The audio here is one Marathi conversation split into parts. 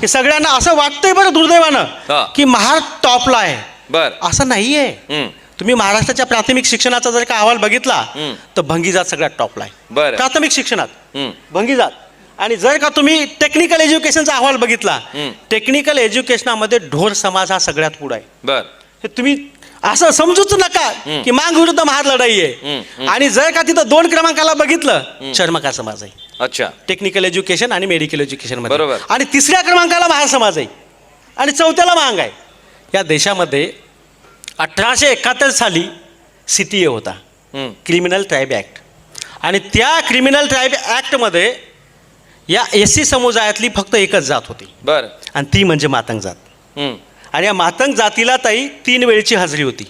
की सगळ्यांना असं वाटतंय बरं हा. दुर्दैवानं की महार टॉपला आहे. बर असं नाहीये. तुम्ही महाराष्ट्राच्या प्राथमिक शिक्षणाचा जर का अहवाल बघितला तर भंगीजात सगळ्यात टॉपला आहे. बरं. प्राथमिक शिक्षणात भंगीजात. आणि जर का तुम्ही टेक्निकल एज्युकेशनचा अहवाल बघितला, टेक्निकल एज्युकेशनामध्ये ढोर समाज हा सगळ्यात पुढे आहे. बर हे तुम्ही असं समजूच नका की मांग विरुद्ध महार लढाई आहे. आणि जर का तिथं 2 क्रमांकाला बघितलं, चर्मकार समाज आहे. अच्छा टेक्निकल एज्युकेशन आणि मेडिकल एज्युकेशन मध्ये. बरोबर. आणि 3ऱ्या क्रमांकाला महार समाज आहे आणि 4थ्याला महांग आहे. या देशामध्ये 1871 साली CTA होता, क्रिमिनल ट्राईब ॲक्ट. आणि त्या क्रिमिनल ट्राईब ॲक्टमध्ये या SC समुदायातली फक्त एकच जात होती बर आणि ती म्हणजे मातंग जात. आणि या मातंग जातीला ताई 3 वेळची हजेरी होती.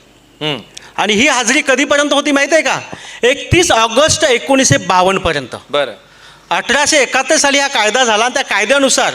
आणि ही हजेरी कधीपर्यंत होती माहिती आहे का? 31 ऑगस्ट 1952 पर्यंत. बर 1871 साली हा कायदा झाला आणि त्या कायद्यानुसार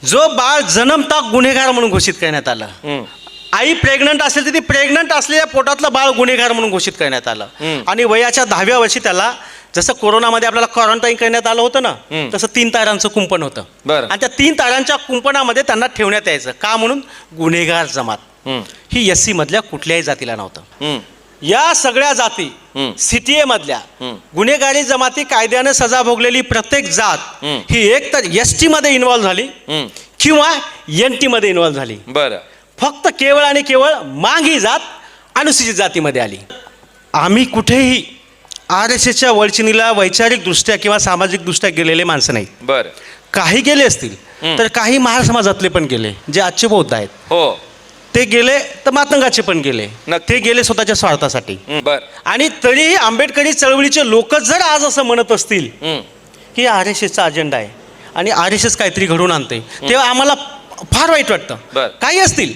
जो बाळ जन्मता गुन्हेगार म्हणून घोषित करण्यात आलं. आई प्रेग्नंट असेल तर ती प्रेग्नंट असलेल्या पोटातलं बाळ गुन्हेगार म्हणून घोषित करण्यात आलं. आणि वयाच्या 10व्या वर्षी त्याला, जसं कोरोनामध्ये आपल्याला क्वारंटाईन करण्यात आलं होतं ना, तसं 3 तारांचं कुंपण होतं. बरं. आणि त्या 3 तारांच्या कुंपणामध्ये त्यांना ठेवण्यात यायचं. का? म्हणून गुन्हेगार जमात ही SC मधल्या कुठल्याही जातीला नव्हतं. या सगळ्या जाती CTA मधल्या गुन्हेगारी जमाती कायद्याने सजा भोगलेली प्रत्येक जात ही एक तर ST मध्ये इन्व्हॉल्व्ह झाली किंवा NT मध्ये इन्व्हॉल्व्ह झाली. बर फक्त केवळ आणि केवळ मांग ही जात अनुसूचित जातीमध्ये आली. आम्ही कुठेही RSSच्या वळचिनीला वैचारिकदृष्ट्या किंवा सामाजिकदृष्ट्या गेलेले माणसं नाही. बर काही गेले असतील तर काही महार समाजातले पण गेले, जे आजचे बौद्ध आहेत. हो ते गेले तर मातंगाचे पण गेले. ते गेले स्वतःच्या स्वार्थासाठी. बर आणि तरीही आंबेडकरी चळवळीचे लोक जर आज असं म्हणत असतील की RSSचा अजेंडा आहे आणि RSS काहीतरी घडून आणते, तेव्हा आम्हाला फार वाईट वाटतं. काही असतील,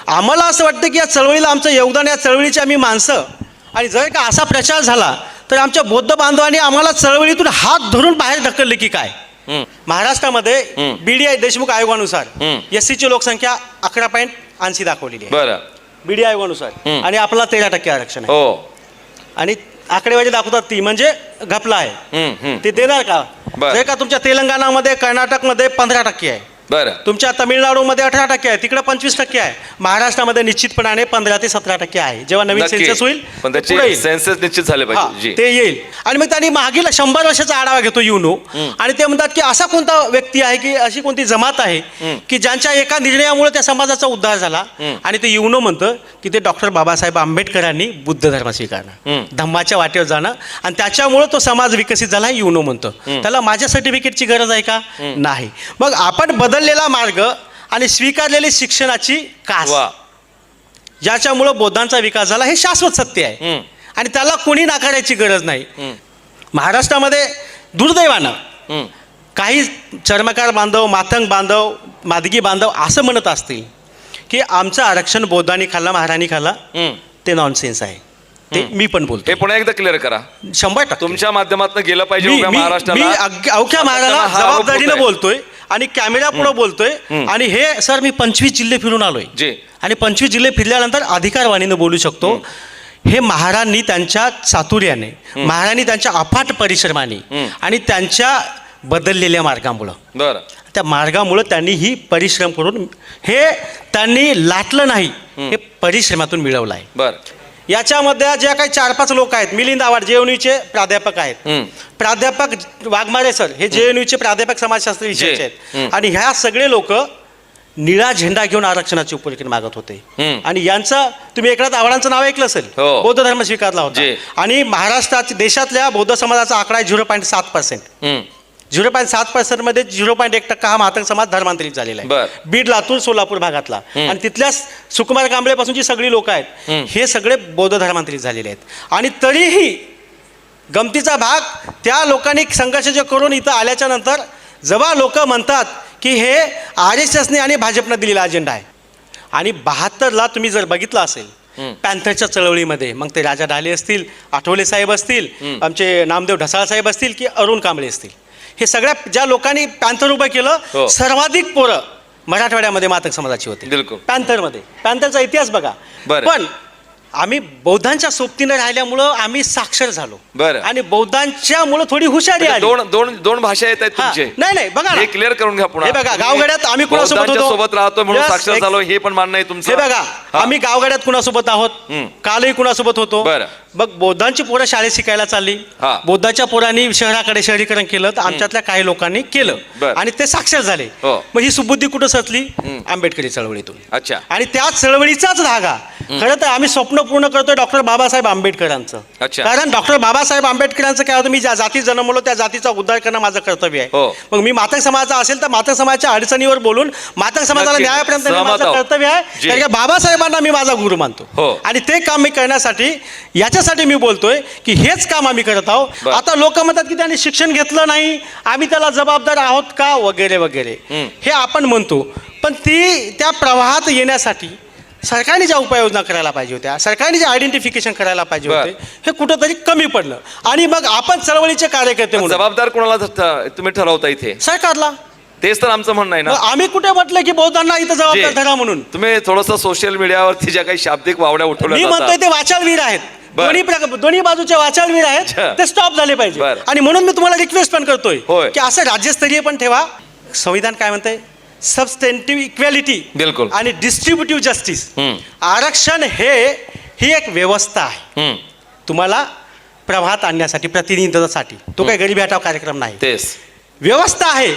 आम्हाला असं वाटतं की या चळवळीला आमचं योगदान, या चळवळीची आम्ही माणसं. आणि जर का असा प्रचार झाला तर आमच्या बौद्ध बांधवांनी आम्हाला चळवळीतून हात धरून बाहेर ढकलले की काय? महाराष्ट्रामध्ये BDI देशमुख आयोगानुसार SCची लोकसंख्या 11.80 दाखवलेली आहे. बर BDI आयोगानुसार. आणि आपला 13% आरक्षण आहे. हो आणि आकडेवारी दाखवतात ती म्हणजे घपला आहे. ते देणार का? जर का तुमच्या तेलंगणामध्ये, कर्नाटकमध्ये 15% आहे, बर तुमच्या तामिळनाडूमध्ये 18% आहे, तिकडे 25% आहे, महाराष्ट्रामध्ये निश्चितपणे 15 ते 17% आहे. जेव्हा नवीन सेन्सस होईल पण पुढे त्याचे येईल. सेन्सस निश्चित झाले हा, पाहिजे. ते येईल. आणि मग त्यांनी मागील 100 वर्षाचा आढावा घेतो युनो. आणि ते म्हणतात की असा कोणता व्यक्ती आहे की अशी कोणती जमात आहे की ज्यांच्या एका निर्णयामुळे त्या समाजाचा उद्धार झाला. आणि ते युनो म्हणतं की ते डॉक्टर बाबासाहेब आंबेडकरांनी बुद्ध धर्म स्वीकारणं, धम्माच्या वाटेवर जाणं, आणि त्याच्यामुळे तो समाज विकसित झाला, युनो म्हणतं. त्याला माझ्या सर्टिफिकेटची गरज आहे का? नाही. मग आपण बदललेला मार्ग आणि स्वीकारलेली शिक्षणाची कास, ज्याच्यामुळं बौद्धांचा विकास झाला, हे शाश्वत सत्य आहे आणि त्याला कोणी नाकारायची गरज नाही. महाराष्ट्रामध्ये दुर्दैवानं काही चर्मकार बांधव, मातंग बांधव, मादगी बांधव असं म्हणत असतील की आमचं आरक्षण बौद्धांनी खाल्लं, महाराणी खाल्ला. ते नॉनसेन्स आहे. ते मी पण बोलतो. हे पुन्हा एकदा क्लिअर करा. 100% तुमच्या माध्यमातून गेलं पाहिजे मी महाराष्ट्राला. अवघ्या महाराला जबाबदारीनं बोलतोय आणि कॅमेरा पुढे बोलतोय. आणि हे सर, मी 25 जिल्हे फिरून आलोय आणि 25 जिल्हे फिरल्यानंतर अधिकारवाणीनं बोलू शकतो. हे महारांनी त्यांच्या चातुर्याने, महारांनी त्यांच्या अफाट परिश्रमाने आणि त्यांच्या बदललेल्या मार्गामुळं, बरं, त्या मार्गामुळं त्यांनी ही परिश्रम करून हे त्यांनी लाटलं नाही, हे परिश्रमातून मिळवलं आहे. बरं. याच्यामध्ये ज्या काही 4-5 लोक आहेत, मिलिंद आव्हाड JNUचे प्राध्यापक आहेत, प्राध्यापक वाघमारे सर हे JNUचे प्राध्यापक समाजशास्त्र विषयाचे आहेत. आणि ह्या सगळे लोक निळा झेंडा घेऊन आरक्षणाची उपलब्धी मागत होते. आणि यांचं तुम्ही एकनाथ आव्हाडांचं नाव ऐकलं असेल, बौद्ध धर्म स्वीकारला होता. आणि महाराष्ट्राच्या देशातल्या बौद्ध समाजाचा आकडा आहे 0.7%. 0.7% मध्ये 0.1% हा मातंग समाज धर्मांतरित झालेला आहे. बीड, लातूर, सोलापूर भागातला. आणि तिथल्या सुकुमार कांबळेपासूनची सगळी लोक आहेत, हे सगळे बौद्ध धर्मांतरित झालेले आहेत. आणि तरीही गमतीचा भाग, त्या लोकांनी संघर्ष जे करून इथं आल्याच्या नंतर जेव्हा लोक म्हणतात की हे RSSने आणि भाजपनं दिलेला अजेंडा आहे. आणि 72ला तुम्ही जर बघितलं असेल पॅन्थरच्या चळवळीमध्ये, मग ते राजा ढाले असतील, आठवले साहेब असतील, आमचे नामदेव ढसाळ साहेब असतील की अरुण कांबळे असतील, हे सगळ्या ज्या लोकांनी पॅन्थर उभं केलं, सर्वाधिक पोरं मराठवाड्यामध्ये मातंग समाजाची होती पॅन्थरमध्ये. पॅन्थरचा इतिहास बघा. पण आम्ही बौद्धांच्या सोबतीनं राहिल्यामुळं आम्ही साक्षर झालो. बरं. आणि बौद्धांच्या मुळे थोडी हुशारी आली. दोन दोन दोन भाषा येत आहेत हा. तुमचे. नाही बघा ना. हे क्लिअर करून घ्या पुन्हा. हे बघा, गावगाड्यात आम्ही कुणासोबत बौद्धांच्या होतो? सोबत राहतो म्हणून Yes, साक्षर झालो हे पण मान्य आहे तुमचं. हे बघा, हा. आम्ही गावगाड्यात कुणासोबत आहोत, कालही कुणासोबत होतो. बरं. मग बौद्धांची पोरं शाळेत शिकायला चालली, हा. बौद्धाच्या पोरांनी शहराकडे शहरीकरण केलं, तर आमच्यातल्या काही लोकांनी केलं बरं. आणि ते साक्षर झाले. हो. मग ही सुबुद्धी कुठं सचली? आंबेडकरी चळवळीतून. अच्छा. आणि त्याच चळवळीचाच धागा खरं तर आम्ही स्वप्न पूर्ण करतोय डॉक्टर बाबासाहेब आंबेडकरांचं. अच्छा. कारण डॉक्टर बाबासाहेब आंबेडकरांचं काय होतं, मी ज्या जाती जन्मलो त्या जातीचा उद्धार करणं माझं कर्तव्य आहे. हो. मग मी मातक समाजाचा असेल तर मातक समाजाच्या अडचणीवर बोलून मातक समाजाला नक्की. न्यायापर्यंत नेणं सहमत माझं आहोत. कर्तव्य आहे. जी. कारण की बाबासाहेबांना मी माझा गुरु मानतो. हो. आणि ते काम मी करण्यासाठी याच्यासाठी मी बोलतोय की हेच काम आम्ही करत आहोत. बरं. आता लोक म्हणतात की त्यांनी शिक्षण घेतलं नाही, आम्ही त्याला जबाबदार आहोत का, वगैरे वगैरे. हे आपण म्हणतो, पण त्या प्रवाहात येण्यासाठी सरकारने ज्या उपाययोजना करायला पाहिजे होत्या, सरकारने जे आयडेंटिफिकेशन करायला पाहिजे बरं. होते, हे कुठंतरी कमी पडलं. आणि मग आपण चळवळीचे कार्यकर्ते म्हणून जबाबदार कोणाला तुम्ही ठरवता इथे? सरकारला. तेच तर आमचं म्हणणं आहे ना. मग आम्ही कुठे म्हटलं की बौद्धांना इथं जबाबदार धरा म्हणून? तुम्ही थोडस सोशल मीडियावरती ज्या काही शाब्दिक वावड्या मी उठवल्या म्हणतोय जातात. ते वाचालवीर आहेत. बरं. दोन्ही बाजूचे वाचालवीर आहेत, अच्छा. ते स्टॉप झाले पाहिजे. बरं. आणि म्हणून मी तुम्हाला रिक्वेस्ट पण करतोय होय. की असं राज्यस्तरीय पण ठेवा. संविधान काय म्हणतंय? सबस्टेंटिव्ह इक्वॅलिटी बिलकुल. आणि डिस्ट्रीब्युटिव्ह जस्टिस. आरक्षण ही एक व्यवस्था आहे तुम्हाला प्रवाहात आणण्यासाठी, प्रतिनिधित्वासाठी. तो काही गरिबी हटाव कार्यक्रम नाही, तेच व्यवस्था आहे.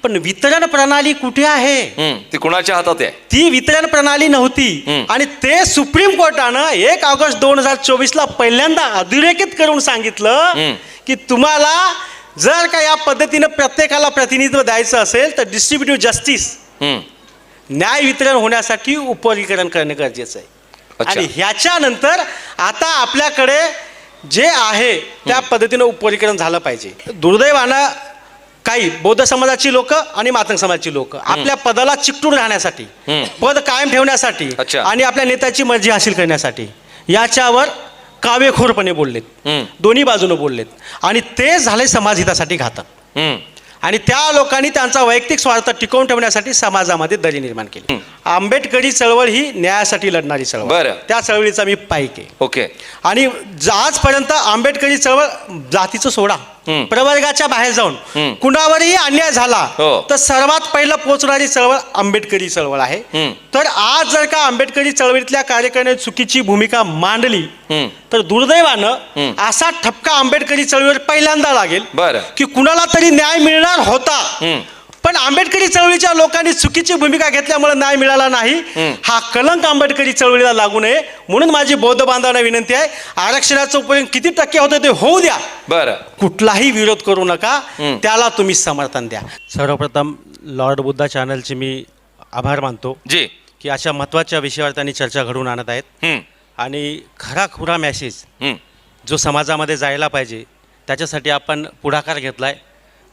पण वितरण प्रणाली कुठे आहे? ती कुणाच्या हातात आहे? ती वितरण प्रणाली नव्हती. आणि ते सुप्रीम कोर्टानं 1 ऑगस्ट 2024 पहिल्यांदा अधोरेखित करून सांगितलं की तुम्हाला जर का या पद्धतीनं प्रत्येकाला प्रतिनिधित्व द्यायचं असेल तर डिस्ट्रीब्युटिव्ह जस्टिस, न्याय वितरण होण्यासाठी उपवर्गीकरण करणे गरजेचं आहे. अच्छा. आणि ह्याच्यानंतर आता आपल्याकडे जे आहे त्या पद्धतीनं उपवर्गीकरण झालं पाहिजे. दुर्दैवानं काही बौद्ध समाजाची लोक आणि मातंग समाजाची लोक आपल्या पदाला चिकटून राहण्यासाठी, पद कायम ठेवण्यासाठी अच्छा. आणि आपल्या नेत्याची मर्जी हासिल करण्यासाठी याच्यावर कावेखोरपणे बोललेत. दोन्ही बाजूने बोललेत आणि ते झाले समाजहितासाठी घातक. आणि त्या लोकांनी त्यांचा वैयक्तिक स्वार्थ टिकवून ठेवण्यासाठी समाजामध्ये दरी निर्माण केली. आंबेडकरी चळवळ ही न्यायासाठी लढणारी चळवळ. बरं. त्या चळवळीचा मी पाईक आहे. ओके. आणि आजपर्यंत आंबेडकरी चळवळ जातीचं सोडा, प्रवर्गाच्या बाहेर जाऊन कुणावरही अन्याय झाला हो. तर सर्वात पहिलं पोहोचणारी चळवळ आंबेडकरी चळवळ आहे. तर आज जर का आंबेडकरी चळवळीतल्या कार्यकर्त्यांनी चुकीची भूमिका मांडली तर दुर्दैवानं असा ठपका आंबेडकरी चळवळीवर पहिल्यांदा लागेल बरं. की कुणाला तरी न्याय मिळणार होता, पण आंबेडकरी चळवळीच्या लोकांनी चुकीची भूमिका घेतल्यामुळे न्याय मिळाला नाही. हा कलंक आंबेडकरी चळवळीला लागू नये म्हणून माझी बौद्ध बांधवांना विनंती आहे, आरक्षणाचं उपयोग किती टक्के होतं ते होऊ द्या, बरं. कुठलाही विरोध करू नका, त्याला तुम्ही समर्थन द्या. सर्वप्रथम लॉर्ड बुद्धा चॅनलचे मी आभार मानतो जी की अशा महत्त्वाच्या विषयावर त्यांनी चर्चा घडवून आणत आहेत. आणि खरा मॅसेज जो समाजामध्ये जायला पाहिजे त्याच्यासाठी आपण पुढाकार घेतलाय.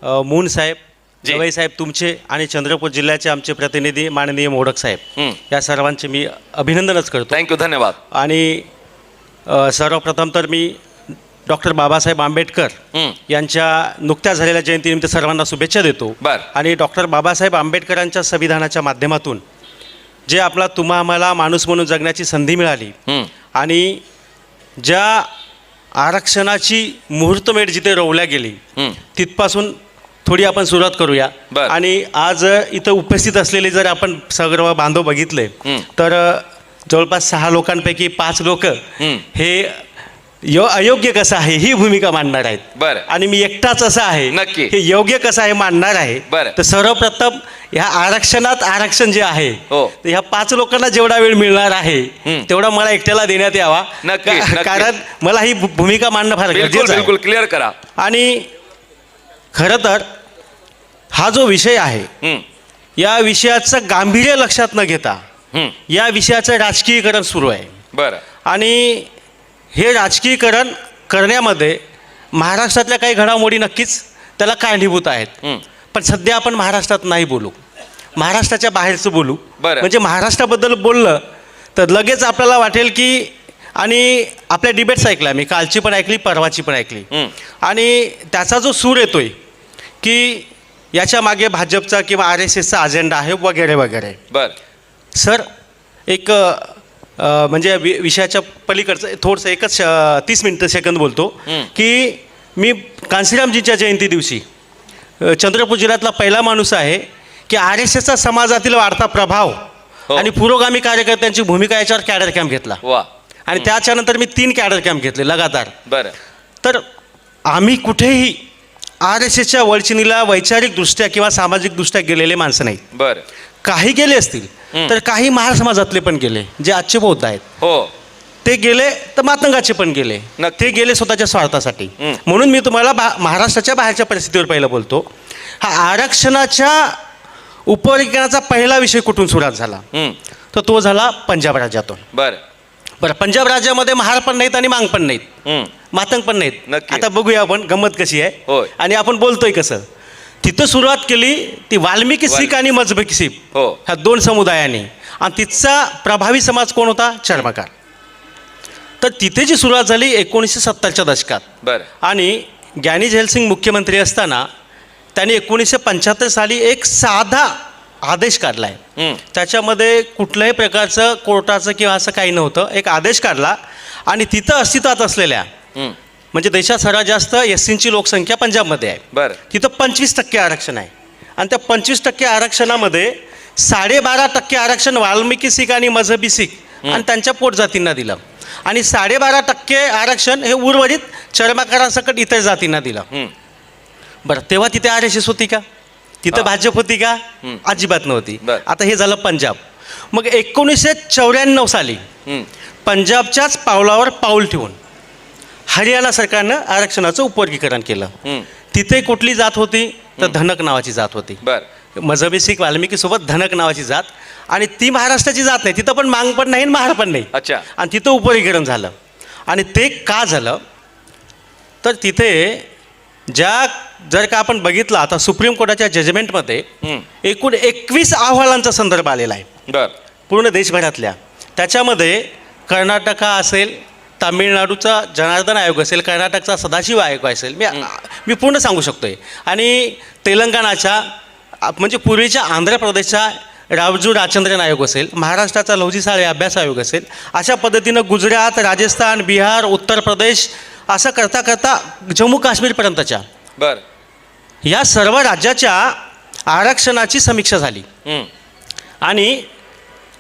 मून साहेब, जवई साहेब तुमचे आणि चंद्रपूर जिल्ह्याचे आमचे प्रतिनिधी माननीय मोडक साहेब, या सर्वांचे मी अभिनंदनच करतो. थँक्यू, धन्यवाद. आणि सर्वप्रथम तर मी डॉक्टर बाबासाहेब आंबेडकर यांच्या नुकत्याच झालेल्या जयंतीनिमित्त सर्वांना शुभेच्छा देतो. बर. आणि डॉक्टर बाबासाहेब आंबेडकरांच्या संविधानाच्या माध्यमातून जे आपला तुम्हा आम्हाला माणूस म्हणून जगण्याची संधी मिळाली आणि ज्या आरक्षणाची मुहूर्तमेढ जिथे रोवल्या गेली तिथपासून थोडी आपण सुरुवात करूया. बर. आणि आज इथं उपस्थित असलेले जर आपण सर्व बांधव बघितले तर जवळपास 6 लोकांपैकी 5 लोक हे अयोग्य कसं आहे ही भूमिका मांडणार आहेत. बरं. आणि मी एकटाच असं आहे नक्की. हे योग्य कसं आहे मांडणार आहे. बरं. तर सर्वप्रथम ह्या आरक्षणात आरक्षण जे आहे हो. तर ह्या 5 लोकांना जेवढा वेळ मिळणार आहे तेवढा मला एकट्याला देण्यात यावा. नक्की, नक्की. कारण मला ही भूमिका मांडणं फार बिलकुल गरजेचं आहे. बिलकुल क्लिअर करा. आणि खरं तर हा जो विषय आहे या विषयाचं गांभीर्य लक्षात न घेता या विषयाचं राजकीयकरण सुरू आहे. बरं. आणि हे राजकीयकरण करण्यामध्ये महाराष्ट्रातल्या काही घडामोडी नक्कीच त्याला कारणीभूत आहेत. पण सध्या आपण महाराष्ट्रात नाही बोलू, महाराष्ट्राच्या बाहेरचं बोलू. बरं. म्हणजे महाराष्ट्राबद्दल बोललं तर लगेच आपल्याला वाटेल की, आणि आपल्या डिबेट्स ऐकल्या मी, कालची पण ऐकली, परवाची पण ऐकली, आणि त्याचा जो सूर येतोय की याच्या मागे भाजपचा किंवा RSSचा अजेंडा आहे वगैरे वगैरे. बर. सर, एक म्हणजे विषयाच्या पलीकडचं थोडंसं एकच 30 मिनिटं सेकंद बोलतो की मी कांशीरामजींच्या जयंती दिवशी चंद्रपूर जिल्ह्यातला पहिला माणूस आहे की RSSचा समाजातील वाढता प्रभाव आणि पुरोगामी कार्यकर्त्यांची भूमिका याच्यावर कॅडर कॅम्प घेतला. वा. आणि त्याच्यानंतर मी 3 कॅडर कॅम्प घेतले लगातार. बरं. तर आम्ही कुठेही RSSच्या वळचिनीला वैचारिकदृष्ट्या किंवा सामाजिकदृष्ट्या गेलेले माणसं नाहीत. बरं. काही गेले असतील तर काही महार समाजातले पण गेले जे आजचे बौद्ध आहेत. हो. ते गेले तर मातंगाचे पण गेले. नक्की. ते गेले स्वतःच्या स्वार्थासाठी. म्हणून मी तुम्हाला महाराष्ट्राच्या बाहेरच्या परिस्थितीवर पहिलं बोलतो. हा आरक्षणाच्या उपवर्गीकरणाचा पहिला विषय कुठून सुरुवात झाला तर तो झाला पंजाब राज्यातून. बरं. पंजाब राज्यामध्ये महार पण नाहीत आणि मांग पण नाहीत, मातंग पण नाहीत. नक्की. आता बघूया आपण गंमत कशी आहे होय. आणि आपण बोलतोय कसं. तिथं सुरुवात केली ती वाल्मिकी सीख आणि मजबकी सीख हो. ह्या 2 समुदायांनी. आणि तिथचा प्रभावी समाज कोण होता? चर्मकार. तर तिथे जी सुरुवात झाली 1970च्या दशकात. बरं. आणि ग्यानी झैलसिंग मुख्यमंत्री असताना त्यांनी 1975 साली एक साधा आदेश काढला आहे. त्याच्यामध्ये कुठल्याही प्रकारचं कोर्टाचं किंवा असं काही नव्हतं. एक आदेश काढला आणि तिथं अस्तित्वात असलेल्या म्हणजे देशात सर्वात जास्त SCची लोकसंख्या पंजाबमध्ये आहे. बरं. तिथं 25% आरक्षण आहे. आणि त्या 25% आरक्षणामध्ये 12.5% आरक्षण वाल्मिकी सीख आणि मजहबी सीख आणि त्यांच्या पोटजातींना दिलं. आणि 12.5% आरक्षण हे उर्वरित चर्मकारांसकट इतर जातींना दिलं. बरं, तेव्हा तिथे RSS होती का? तिथं भाजप होती का? अजिबात नव्हती. आता हे झालं पंजाब. मग 1994 साली पंजाबच्याच पावलावर पाऊल ठेवून हरियाणा सरकारनं आरक्षणाचं उपवर्गीकरण केलं. तिथे कुठली जात होती तर धनक नावाची जात होती. मजहबी सीख वाल्मिकी सोबत धनक नावाची जात. आणि ती महाराष्ट्राची जात नाही. तिथं पण मांग पण नाही, महार पण नाही. अच्छा. आणि तिथं उपवर्गीकरण झालं. आणि ते का झालं तर तिथे जर का आपण बघितलं आता सुप्रीम कोर्टाच्या जजमेंटमध्ये एकूण 21 अहवालांचा संदर्भ आलेला आहे पूर्ण देशभरातल्या. त्याच्यामध्ये कर्नाटका असेल, तामिळनाडूचा जनार्दन आयोग असेल, कर्नाटकचा सदाशिव आयोग असेल, मी पूर्ण सांगू शकतोय. आणि तेलंगणाच्या म्हणजे पूर्वीच्या आंध्र प्रदेशचा रावजू राचंद्रन आयोग असेल, महाराष्ट्राचा लवजी साळे अभ्यास आयोग असेल, अशा पद्धतीनं गुजरात, राजस्थान, बिहार, उत्तर प्रदेश असं करता करता जम्मू काश्मीरपर्यंतच्या या सर्व राज्याच्या आरक्षणाची समीक्षा झाली. आणि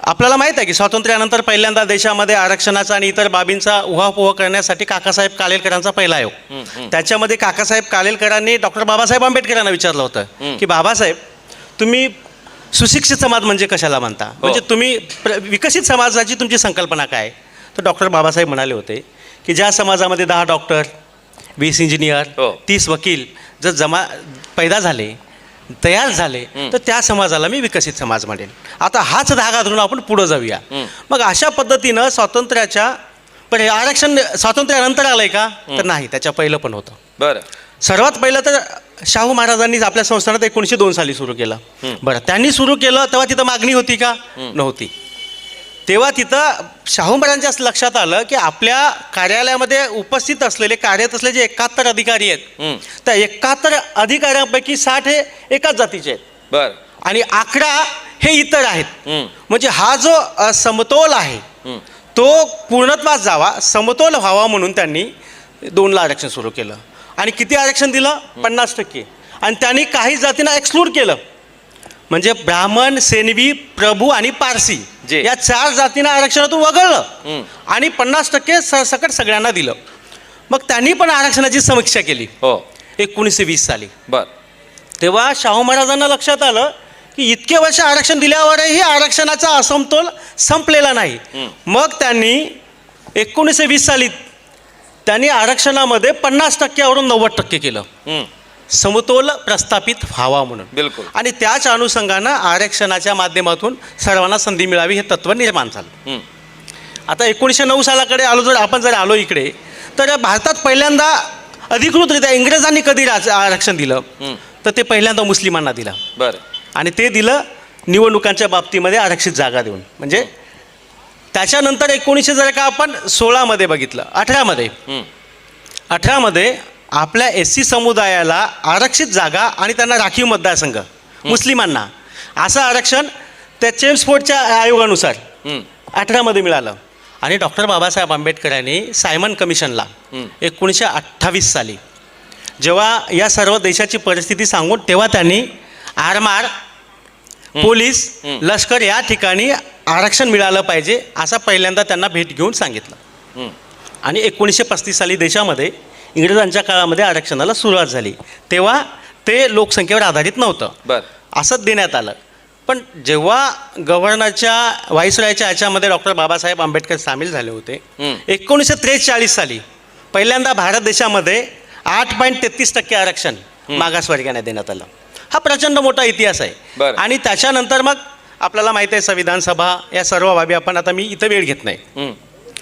आपल्याला माहीत आहे की स्वातंत्र्यानंतर पहिल्यांदा देशामध्ये आरक्षणाचा आणि इतर बाबींचा उहापोह करण्यासाठी काकासाहेब कालेलकरांचा पहिला आयोग. त्याच्यामध्ये काकासाहेब कालेलकरांनी डॉक्टर बाबासाहेब आंबेडकरांना विचारलं होतं की बाबासाहेब, तुम्ही सुशिक्षित समाज म्हणजे कशाला म्हणता? म्हणजे तुम्ही विकसित समाजाची तुमची संकल्पना काय? तर डॉक्टर बाबासाहेब म्हणाले होते की ज्या समाजामध्ये 10 डॉक्टर, 20 इंजिनियर, 30 वकील जर पैदा झाले, तयार झाले तर त्या समाजाला मी विकसित समाज म्हणेन. आता हाच धागा धरून आपण पुढं जाऊया. मग अशा पद्धतीनं पण हे आरक्षण स्वातंत्र्यानंतर आलंय का तर नाही, त्याच्या पहिलं पण होतं. बरं. सर्वात पहिलं तर शाहू महाराजांनी आपल्या संस्थानात 1902 साली सुरू केलं. बरं, त्यांनी सुरू केलं तेव्हा तिथं मागणी होती का? नव्हती. तेव्हा तिथं शाहू महाराजांच्या लक्षात आलं की आपल्या कार्यालयामध्ये उपस्थित असलेले कार्यरत असलेले जे 71 अधिकारी आहेत त्या 71 अधिकाऱ्यांपैकी 60 हे एकाच जातीचे आहेत. बरं. आणि 11 हे इतर आहेत. म्हणजे हा जो समतोल आहे तो पूर्णत्वास जावा, समतोल व्हावा म्हणून त्यांनी 2ला आरक्षण सुरू केलं. आणि किती आरक्षण दिलं? 50%. आणि त्यांनी काही जातींना एक्सक्लूड केलं. म्हणजे ब्राह्मण, सेनवी, प्रभू आणि पारसी या 4 जातींना आरक्षणातून वगळलं आणि 50% सरसकट सगळ्यांना दिलं. मग त्यांनी पण आरक्षणाची समीक्षा केली 1920 साली. तेव्हा शाहू महाराजांना लक्षात आलं की इतके वर्ष आरक्षण दिल्यावरही आरक्षणाचा असमतोल संपलेला नाही. मग त्यांनी 1920 साली त्यांनी आरक्षणामध्ये 50%वरून 90% केलं, समतोल प्रस्थापित व्हावा म्हणून. बिलकुल. आणि त्याच अनुषंगानं आरक्षणाच्या माध्यमातून सर्वांना संधी मिळावी हे तत्व निर्माण झालं. आता 1909 सालाकडे आपण जर आलो इकडे तर भारतात पहिल्यांदा अधिकृतरित्या इंग्रजांनी कधी आरक्षण दिलं तर ते पहिल्यांदा मुस्लिमांना दिलं. बरं. आणि ते दिलं निवडणुकांच्या बाबतीमध्ये आरक्षित जागा देऊन. म्हणजे त्याच्यानंतर 1916 बघितलं, 18मध्ये आपल्या SC समुदायाला आरक्षित जागा आणि त्यांना राखीव मतदारसंघ मुस्लिमांना असं आरक्षण त्या चेम्सफोर्डच्या आयोगानुसार 18मध्ये मिळालं. आणि डॉक्टर बाबासाहेब आंबेडकरांनी सायमन कमिशनला 1928 साली जेव्हा या सर्व देशाची परिस्थिती सांगून तेव्हा त्यांनी आरमार पोलीस लष्कर या ठिकाणी आरक्षण मिळालं पाहिजे असं पहिल्यांदा त्यांना भेट घेऊन सांगितलं. आणि 1935 साली देशामध्ये इंग्रजांच्या काळामध्ये आरक्षणाला सुरुवात झाली. तेव्हा ते लोकसंख्येवर आधारित नव्हतं, बर असंच देण्यात आलं. पण जेव्हा गव्हर्नरच्या व्हाईसरॉयच्या ह्याच्यामध्ये डॉक्टर बाबासाहेब आंबेडकर सामील झाले होते 1943 साली पहिल्यांदा भारत देशामध्ये 8.33% आरक्षण मागासवर्गीयांना देण्यात आलं. हा प्रचंड मोठा इतिहास आहे. बरं. आणि त्याच्यानंतर मग आपल्याला माहिती आहे संविधान सभा या सर्व बाबी आपण आता मी इथं वेळ घेत नाही.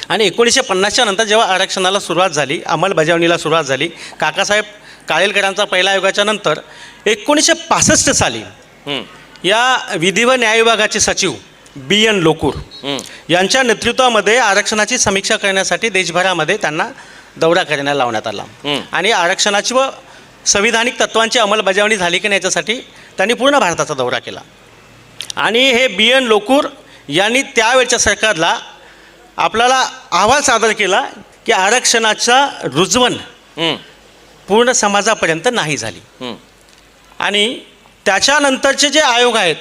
आणि 1950च्या नंतर जेव्हा आरक्षणाला सुरुवात झाली, अंमलबजावणीला सुरुवात झाली, काकासाहेब काळेलकरांचा पहिल्या आयोगाच्या नंतर 1965 साली या विधी व न्याय विभागाचे सचिव BN लोकूर यांच्या नेतृत्वामध्ये आरक्षणाची समीक्षा करण्यासाठी देशभरामध्ये त्यांना दौरा करण्याला लावण्यात आला. आणि आरक्षणाची व संविधानिक तत्वांची अंमलबजावणी झाली की नाही याच्यासाठी त्यांनी पूर्ण भारताचा दौरा केला. आणि हे BN लोकूर यांनी त्यावेळच्या सरकारला आपल्याला अहवाल सादर केला की आरक्षणाचा रुजवण पूर्ण समाजापर्यंत नाही झाली. आणि त्याच्यानंतरचे जे आयोग आहेत,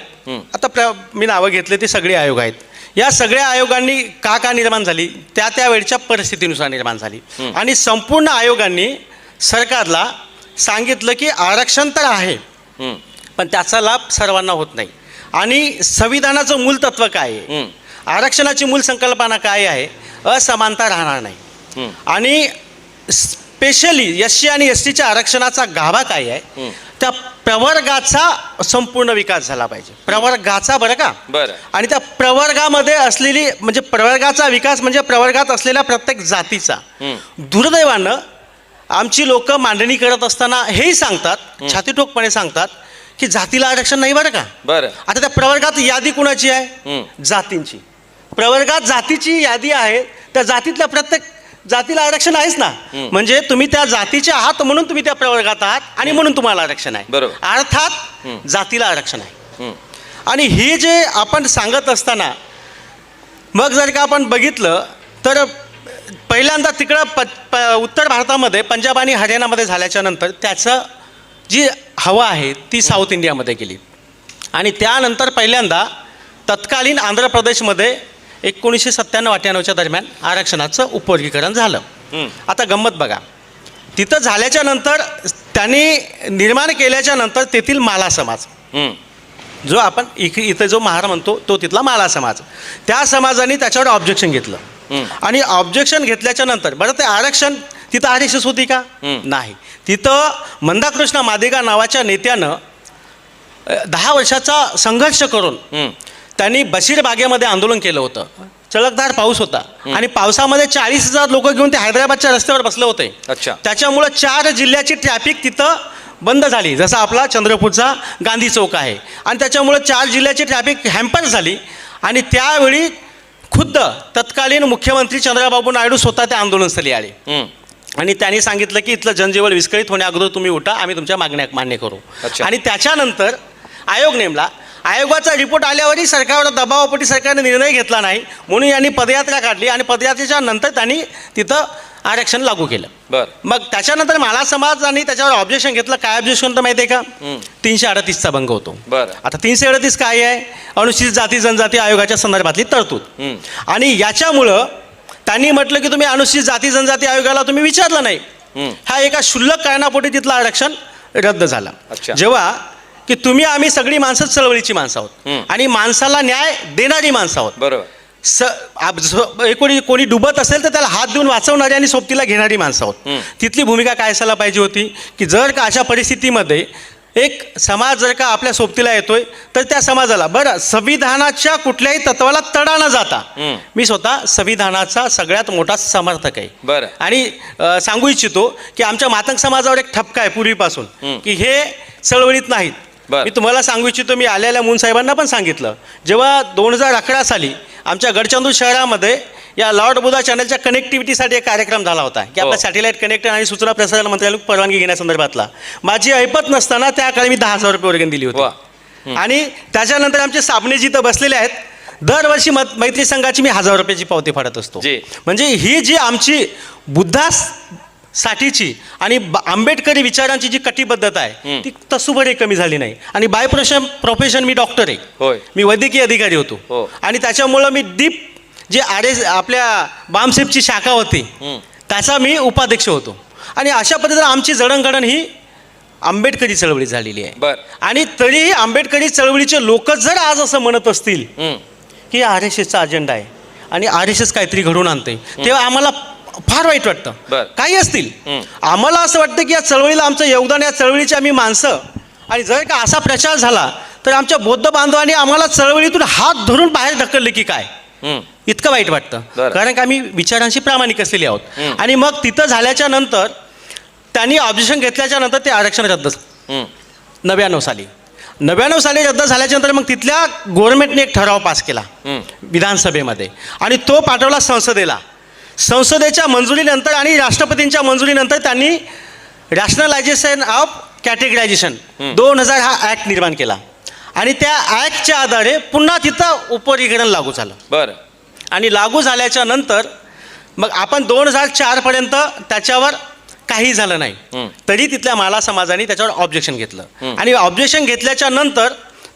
आता मी नावं घेतले ते सगळे आयोग आहेत, या सगळ्या आयोगांनी का निर्माण झाली, त्यावेळच्या परिस्थितीनुसार निर्माण झाली. आणि संपूर्ण आयोगांनी सरकारला सांगितलं की आरक्षण तर आहे पण त्याचा लाभ सर्वांना होत नाही. आणि संविधानाचं मूल तत्व काय आहे, आरक्षणाची मूल संकल्पना काय आहे, असमानता राहणार नाही. आणि स्पेशली SC आणि STच्या आरक्षणाचा गाभा काय आहे, त्या प्रवर्गाचा संपूर्ण विकास झाला पाहिजे. प्रवर्गाचा, बरं का. बरं. आणि त्या प्रवर्गामध्ये असलेली म्हणजे प्रवर्गाचा विकास म्हणजे प्रवर्गात असलेल्या प्रत्येक जातीचा. दुर्दैवानं आमची लोक मांडणी करत असताना हेही सांगतात, छातीठोकपणे सांगतात की जातीला आरक्षण नाही, बरं का. बरं. आता त्या प्रवर्गात यादी कुणाची आहे, जातींची. प्रवर्गात जातीची यादी आहे, त्या जातीतल्या प्रत्येक जातीला आरक्षण आहेच ना. म्हणजे तुम्ही त्या जातीचे आहात म्हणून तुम्ही त्या प्रवर्गात आहात आणि म्हणून तुम्हाला आरक्षण आहे. बरोबर. अर्थात जातीला आरक्षण आहे. आणि हे जे आपण सांगत असताना मग जर का आपण बघितलं तर पहिल्यांदा तिकडं उत्तर भारतामध्ये पंजाब आणि हरियाणामध्ये झाल्याच्या नंतर त्याचं जी हवा आहे ती साऊथ इंडियामध्ये गेली. आणि त्यानंतर पहिल्यांदा तत्कालीन आंध्र प्रदेशमध्ये 1997-98च्या दरम्यान आरक्षणाचं उपवर्गीकरण झालं. आता गंमत बघा, तिथं झाल्याच्या नंतर त्यांनी निर्माण केल्याच्या नंतर तेथील माला समाज जो आपण इथं जो महार म्हणतो तो तिथला माला समाज, त्या समाजाने त्याच्यावर ऑब्जेक्शन घेतलं. आणि ऑब्जेक्शन घेतल्याच्या नंतर बरं ते आरक्षण तिथं RSS होती का, नाही. तिथं मंदाकृष्ण मादिगा नावाच्या नेत्यानं 10 वर्षाचा संघर्ष करून त्यांनी बशीर बागेमध्ये आंदोलन केलं होतं. चळकदार पाऊस होता आणि पावसामध्ये 40,000 लोक घेऊन ते हैदराबादच्या रस्त्यावर बसले होते. अच्छा. त्याच्यामुळं 4 जिल्ह्याची ट्रॅफिक तिथं बंद झाली, जसा आपला चंद्रपूरचा गांधी चौक आहे. आणि त्याच्यामुळं 4 जिल्ह्याची ट्रॅफिक हॅम्पर झाली. आणि त्यावेळी खुद्द तत्कालीन मुख्यमंत्री चंद्रबाबू नायडू स्वतः त्या आंदोलनस्थळी आले. आणि त्यांनी सांगितलं की इथलं जनजीवन विस्कळीत होण्या अगोदर तुम्ही उठा, आम्ही तुमच्या मागण्या मान्य करू. आणि त्याच्यानंतर आयोग नेमला. आयोगाचा रिपोर्ट आल्यावरही सरकारवर दबावापोटी सरकारने निर्णय घेतला नाही म्हणून यांनी पदयात्रा काढली. आणि पदयात्रेच्या नंतर त्यांनी तिथं आरक्षण लागू केलं. बरं. मग त्याच्यानंतर माला समाजाने त्याच्यावर ऑब्जेक्शन घेतलं. काय ऑब्जेक्शन तर माहिती आहे का, 338चा भंग होतो. बरं. आता 338 काय आहे, अनुसूचित जाती जनजाती आयोगाच्या संदर्भातली तरतूद. आणि याच्यामुळं त्यांनी म्हटलं की तुम्ही अनुसूचित जाती जनजाती आयोगाला तुम्ही विचारलं नाही. हा एका क्षुल्लक कारणापोटी तिथलं आरक्षण रद्द झालं. जेव्हा की तुम्ही आम्ही सगळी माणसं चळवळीची माणसं आहोत आणि माणसाला न्याय देणारी माणसं आहोत. बरोबर. कोणी डुबत असेल तर त्याला हात देऊन वाचवणारी आणि सोबतीला घेणारी माणसं आहोत. तिथली भूमिका काय असायला पाहिजे होती की जर का अशा परिस्थितीमध्ये एक समाज जर का आपल्या सोबतीला येतोय तर त्या समाजाला बरं संविधानाच्या कुठल्याही तत्वाला तडा न जाता, मी स्वतः संविधानाचा सगळ्यात मोठा समर्थक आहे. बरं. आणि सांगू इच्छितो की आमच्या मातंग समाजावर एक ठपका आहे पूर्वीपासून की हे चळवळीत नाहीत. मी तुम्हाला सांगू इच्छितो, मी आलेल्या मून साहेबांना पण सांगितलं, जेव्हा 2011 साली आमच्या गडचंद्र शहरामध्ये या लॉर्ड बुधा चॅनलच्या कनेक्टिव्हिटीसाठी एक कार्यक्रम झाला होता की आपला सॅटेलाईट कनेक्ट आणि सूचना प्रसारण मंत्रालयाला परवानगी घेण्यासंदर्भातला. माझी ऐपत नसताना त्या काळी मी 10,000 रुपये वर्गणी दिली होती. आणि त्याच्यानंतर आमचे साबणे जिथं बसलेले आहेत दरवर्षी मैत्री संघाची मी 1000 रुपयाची पावती फाडत असतो. जी. म्हणजे ही जी आमची बुद्धासाठीची आणि आंबेडकरी विचारांची जी कटिबद्धता आहे ती तसूभरही कमी झाली नाही. आणि बाय प्रोफेशन मी डॉक्टर आहे. होय. मी वैद्यकीय अधिकारी होतो. हो. आणि त्याच्यामुळं मी डीप जे आपल्या बामसेपची शाखा होती त्याचा मी उपाध्यक्ष होतो. आणि अशा पद्धतीने आमची जडणघडण ही आंबेडकरी चळवळी झालेली आहे. बर. आणि तरीही आंबेडकरी चळवळीचे लोक जर आज असं म्हणत असतील की RSSचा अजेंडा आहे आणि RSS काहीतरी घडवून आणते, तेव्हा आम्हाला फार वाईट वाटतं. बर. काही असतील, आम्हाला असं वाटतं की या चळवळीला आमचं योगदान, या चळवळीची आम्ही माणसं, आणि जर का असा प्रचार झाला तर आमच्या बौद्ध बांधवांनी आम्हाला चळवळीतून हात धरून बाहेर ढकलले की काय, इतकं वाईट वाटतं. बरं. कारण का आम्ही विचारांशी प्रामाणिक असलेले आहोत. आणि मग तिथं झाल्याच्या नंतर त्यांनी ऑब्जेक्शन घेतल्याच्या नंतर ते आरक्षण रद्द 99 साली रद्द झाल्याच्या नंतर मग तिथल्या गव्हर्नमेंटने एक ठराव पास केला विधानसभेमध्ये आणि तो पाठवला संसदेला. संसदेच्या मंजुरीनंतर आणि राष्ट्रपतींच्या मंजुरीनंतर त्यांनी रॅशनलायझेशन ऑफ कॅटेगरायझेशन 2000 हा ॲक्ट निर्माण केला. आणि त्या ॲक्टच्या आधारे पुन्हा तिथं उपवर्गीकरण लागू झालं. बरं. आणि लागू झाल्याच्या नंतर मग आपण 2004 पर्यंत त्याच्यावर काही झालं नाही. तरी तिथल्या माला समाजाने त्याच्यावर ऑब्जेक्शन घेतलं आणि ऑब्जेक्शन घेतल्याच्या नंतर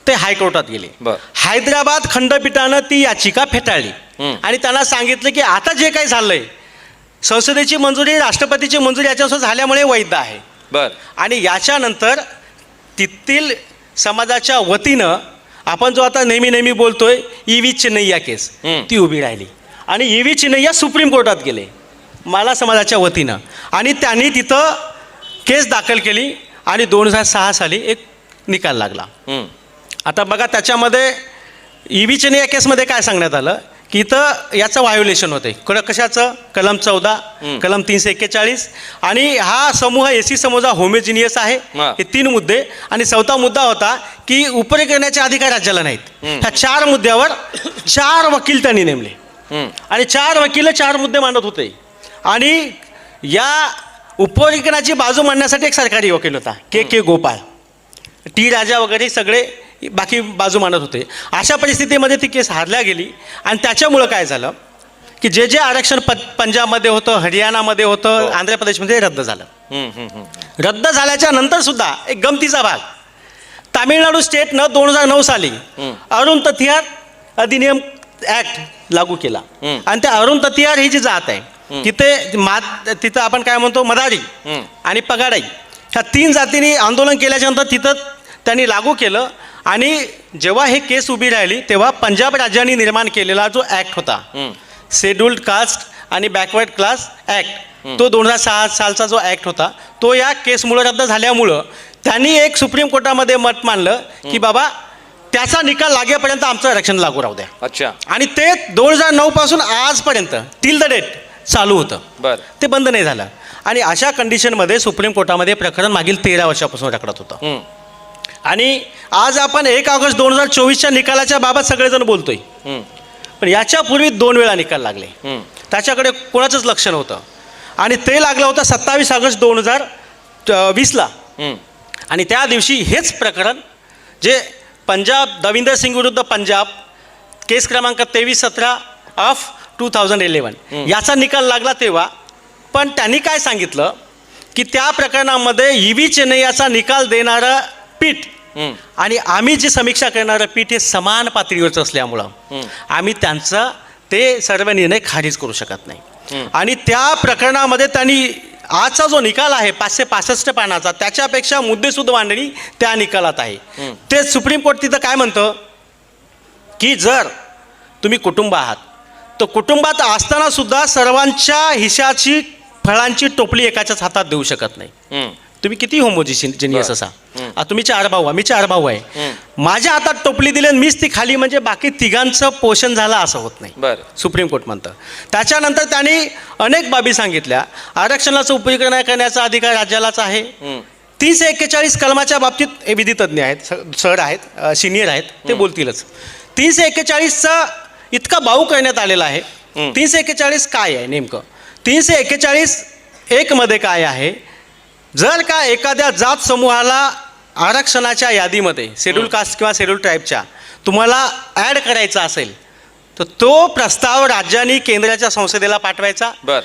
ते हायकोर्टात गेले. हैदराबाद खंडपीठानं ती याचिका फेटाळली आणि त्यांना सांगितलं की आता जे काही झालंय, संसदेची मंजुरी, राष्ट्रपतीची मंजुरी याच्यानुसार झाल्यामुळे वैध आहे. बर. आणि याच्यानंतर तिथील समाजाच्या वतीनं आपण जो आता नेहमी बोलतोय EV चिन्नैया केस, ती उभी राहिली आणि EV चिन्नैया सुप्रीम कोर्टात गेले माला समाजाच्या वतीनं आणि त्यांनी तिथं केस दाखल केली आणि 2006 साली एक निकाल लागला. आता बघा त्याच्यामध्ये EV चिन्नैया केसमध्ये काय सांगण्यात आलं की इथं याचं व्हायोलेशन होते. कशाचं? कलम 14, कलम 341. आणि हा समूह SC समूह होमोजिनियस आहे. हे 3 मुद्दे. आणि 4था मुद्दा होता की उपवर्गीकरणाचे अधिकार राज्याला नाहीत. ह्या 4 मुद्द्यावर 4 वकील त्यांनी नेमले आणि 4 वकील 4 मुद्दे मांडत होते. आणि या उपवर्गीकरणाची बाजू मांडण्यासाठी एक सरकारी वकील होता के गोपाळ, T राजा वगैरे सगळे बाकी बाजू मांडत होते. अशा परिस्थितीमध्ये ती केस हारल्या गेली आणि त्याच्यामुळं काय झालं की जे आरक्षण पंजाबमध्ये होतं, हरियाणामध्ये होतं, आंध्र प्रदेशमध्ये रद्द झालं. रद्द झाल्याच्या नंतर सुद्धा एक गमतीचा भाग, तामिळनाडू स्टेटनं 2009 साली अरुण तथियार अधिनियम ॲक्ट लागू केला. आणि त्या अरुण तथियार ही जी जात आहे तिथं आपण काय म्हणतो मदारी आणि पगाडाई, ह्या 3 जातींनी आंदोलन केल्याच्या नंतर तिथं त्यांनी लागू केलं. आणि जेव्हा हे केस उभी राहिली तेव्हा पंजाब राज्याने निर्माण केलेला जो ॲक्ट होता, शेड्यूल्ड कास्ट आणि बॅकवर्ड क्लास ॲक्ट, तो 2006 सालचा जो ॲक्ट होता तो या केसमुळं रद्द झाल्यामुळं त्यांनी एक सुप्रीम कोर्टामध्ये मत मांडलं की बाबा त्याचा निकाल लागेपर्यंत आमचं आरक्षण लागू राहू द्या. अच्छा. आणि ते 2009 पासून आजपर्यंत टिल द डेट चालू होतं. बरं. ते बंद नाही झालं. आणि अशा कंडिशनमध्ये सुप्रीम कोर्टामध्ये प्रकरण मागील 13 वर्षापासून रखडत होतं. आणि आज आपण 1 ऑगस्ट 2024च्या निकालाच्या बाबत सगळेजण बोलतोय, पण याच्यापूर्वी 2 वेळा निकाल लागले. त्याच्याकडे कोणाचंच लक्ष नव्हतं. आणि ते लागलं होतं 27 ऑगस्ट 2020ला. आणि त्या दिवशी हेच प्रकरण जे पंजाब दविंदर सिंग विरुद्ध पंजाब केस क्रमांक 2317 ऑफ 2011 याचा निकाल लागला तेव्हा. पण त्यांनी काय सांगितलं की त्या प्रकरणामध्ये EV चिन्नैयाचा निकाल देणारं पीठ आणि आम्ही जी समीक्षा करणारं पीठ हे समान पातळीवरचं असल्यामुळं आम्ही त्यांचा ते सर्व निर्णय खारिज करू शकत नाही. आणि त्या प्रकरणामध्ये त्यांनी आजचा जो निकाल आहे 565 पानाचा, त्याच्यापेक्षा मुद्देसूद मांडणी त्या निकालात आहे. ते सुप्रीम कोर्ट तिथं काय म्हणतं की जर तुम्ही कुटुंब आहात तर कुटुंबात असताना सुद्धा सर्वांच्या हिशाची फळांची टोपली एकाच्याच हातात देऊ शकत नाही. तुम्ही किती होमोजिनियस असा, तुम्ही 4 भाऊ, आम्ही 4 भाऊ आहे, माझ्या हातात टोपली दिली मीच ती खाली म्हणजे बाकी तिघांचं पोषण झालं असं होत नाही. सुप्रीम कोर्ट म्हणतं. त्याच्यानंतर त्यांनी अनेक बाबी सांगितल्या. आरक्षणाचं उपयोगीकरण करण्याचा अधिकार राज्यालाच आहे. 341 कलमाच्या बाबतीत हे विधितज्ञ आहेत, सर आहेत, सिनियर आहेत, ते बोलतीलच. 341चा इतका बाऊ करण्यात आलेला आहे. 341 काय आहे नेमकं? 341(1) मध्ये काय आहे, जर का एखाद्या जात समूहाला आरक्षणाच्या यादीमध्ये शेड्यूल कास्ट किंवा शेड्यूल ट्राईबच्या तुम्हाला ॲड करायचं असेल तर तो प्रस्ताव राज्यांनी केंद्राच्या संसदेला पाठवायचा, बर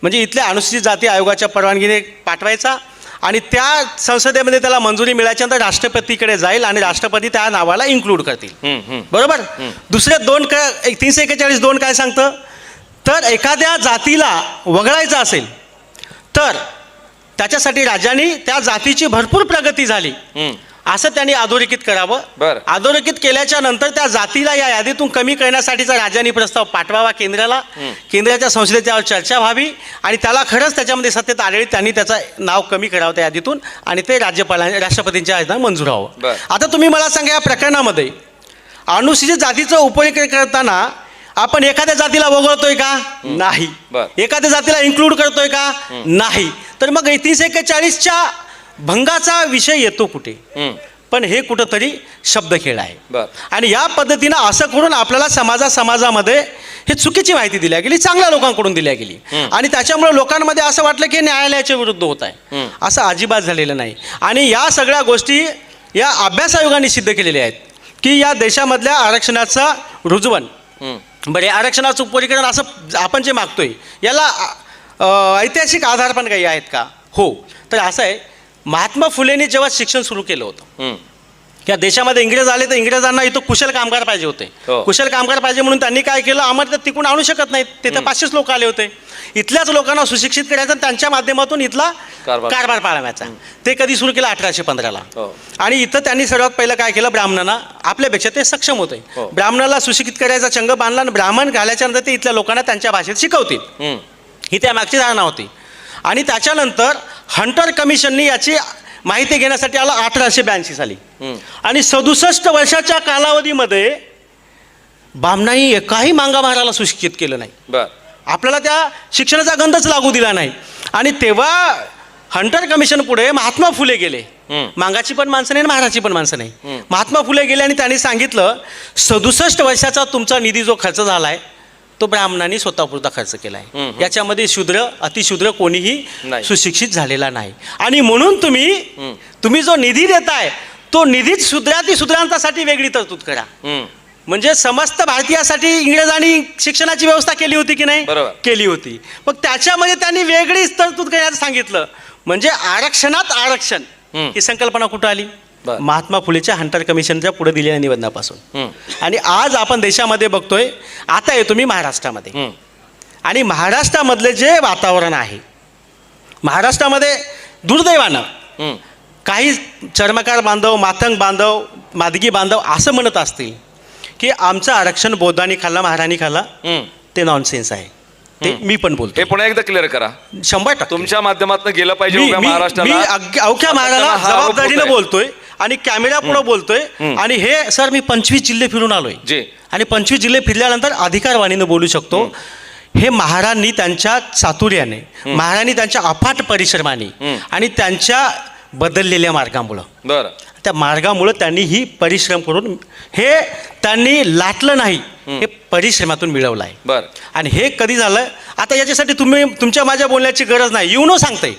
म्हणजे इथल्या अनुसूचित जाती आयोगाच्या परवानगीने पाठवायचा आणि त्या संसदेमध्ये त्याला मंजुरी मिळाल्याच्यानंतर राष्ट्रपतीकडे जाईल आणि राष्ट्रपती त्या नावाला इन्क्लूड करतील. बरोबर. दुसरे 341(2) काय सांगतं, तर एखाद्या जातीला वगळायचं असेल तर त्याच्यासाठी राज्यांनी त्या जातीची भरपूर प्रगती झाली असं त्यांनी अधोरेखित करावं. बरं. अधोरेखित केल्याच्या नंतर त्या जातीला या यादीतून कमी करण्यासाठीचा राज्यांनी प्रस्ताव पाठवावा केंद्राला. केंद्राच्या संसदेत त्यावर चर्चा व्हावी आणि त्याला खरंच त्याच्यामध्ये सत्तेत आढळली त्यांनी त्याचं नाव कमी करावं त्या यादीतून आणि ते राष्ट्रपतींच्या हातात मंजूर व्हावं. बरं. आता तुम्ही मला सांगा, या प्रकरणामध्ये अनुसूचित जातीचं उपयोग करताना आपण एखाद्या जातीला वगळतोय का? नाही. बरं. एखाद्या जातीला इन्क्लूड करतोय का? नाही. तर मग 341च्या भंगाचा विषय येतो कुठे? पण हे कुठंतरी शब्दखेळ आहे. बर. आणि या पद्धतीनं असं करून आपल्याला समाजामध्ये हे चुकीची माहिती दिल्या गेली, चांगल्या लोकांकडून दिल्या गेली आणि त्याच्यामुळे लोकांमध्ये असं वाटलं की न्यायालयाच्या विरुद्ध होत आहे. असं अजिबात झालेलं नाही. आणि या सगळ्या गोष्टी या अभ्यास आयोगाने सिद्ध केलेल्या आहेत की या देशामधल्या आरक्षणाचा रुजवण, बरे आरक्षणाचं उपवर्गीकरण असं आपण जे मागतोय याला ऐतिहासिक आधार पण काही आहेत का? हो. तर असं आहे, महात्मा फुलेंनी जेव्हा शिक्षण सुरू केलं होतं या देशामध्ये इंग्रज आले तर इंग्रजांना इथं कुशल कामगार पाहिजे होते. कुशल कामगार पाहिजे म्हणून त्यांनी काय केलं, आम्हाला तिकडून आणू शकत नाहीत, तिथं 500 लोक आले होते. इथल्याच लोकांना सुशिक्षित करायचं आणि त्यांच्या माध्यमातून इथला कारभार पाळवायचा. ते कधी सुरू केलं? 1815ला. आणि इथं त्यांनी सर्वात पहिलं काय केलं, ब्राह्मणांना, आपल्यापेक्षा ते सक्षम होते, ब्राह्मणाला सुशिक्षित करायचा चंग बांधला आणि ब्राह्मण घालायच्या नंतर ते इथल्या लोकांना त्यांच्या भाषेत शिकवतील, ही त्यामागची धारणा होती. आणि त्याच्यानंतर हंटर कमिशननी याची माहिती घेण्यासाठी आला 1882 साली आणि 67 वर्षाच्या कालावधीमध्ये बामणाई एकाही मांगा महाराला सुशिक्षित केलं नाही. बर. आपल्याला त्या शिक्षणाचा गंधच लागू दिला नाही. आणि तेव्हा हंटर कमिशन पुढे महात्मा फुले गेले. मांगाची पण माणसं नाही, महाराची पण माणसं नाही. महात्मा फुले गेले आणि त्यांनी सांगितलं 67 वर्षाचा तुमचा निधी जो खर्च झालाय तो ब्राह्मणांनी स्वतःपुरता खर्च केला आहे. याच्यामध्ये शूद्र अतिशूद्र कोणीही सुशिक्षित झालेला नाही. आणि म्हणून तुम्ही जो निधी देताय तो निधीच शूद्रांसाठी वेगळी तरतूद करा. म्हणजे समस्त भारतीयासाठी इंग्रजांनी शिक्षणाची व्यवस्था केली होती की नाही? केली होती. मग त्याच्यामध्ये त्यांनी वेगळीच तरतूद करण्याचं सांगितलं. म्हणजे आरक्षणात आरक्षण ही संकल्पना कुठं आली? महात्मा फुलेच्या हंटर कमिशनच्या पुढे दिलेल्या निवेदनापासून. आणि आज आपण देशामध्ये बघतोय, आता येतो मी महाराष्ट्रामध्ये, आणि महाराष्ट्रामधले जे वातावरण आहे, महाराष्ट्रामध्ये दुर्दैवानं काही चर्मकार बांधव, मातंग बांधव, मादगी बांधव असं म्हणत असतील की आमचं आरक्षण बौद्धांनी खाल्ला, महाराणी खाल्ला. ते नॉनसेन्स आहे. ते मी पण बोलतो. हे पुन्हा एकदा क्लिअर करा. 100% तुमच्या माध्यमातून गेलं पाहिजे महाराष्ट्राला. मी अवघ्या महाराला जबाबदारीनं बोलतोय आणि कॅमेरा पुढे बोलतोय. आणि हे सर मी 25 जिल्हे फिरून आलोय आणि 25 जिल्हे फिरल्यानंतर अधिकारवाणीनं बोलू शकतो. हे महारांनी त्यांच्या चातुर्याने, महारांनी त्यांच्या अफाट परिश्रमाने आणि त्यांच्या बदललेल्या मार्गामुळं, बरं, त्या मार्गामुळं त्यांनी ही परिश्रम करून हे त्यांनी लाटलं नाही, हे परिश्रमातून मिळवलं आहे. बरं. आणि हे कधी झालं? आता याच्यासाठी तुमच्या माझ्या बोलण्याची गरज नाही. युनो सांगते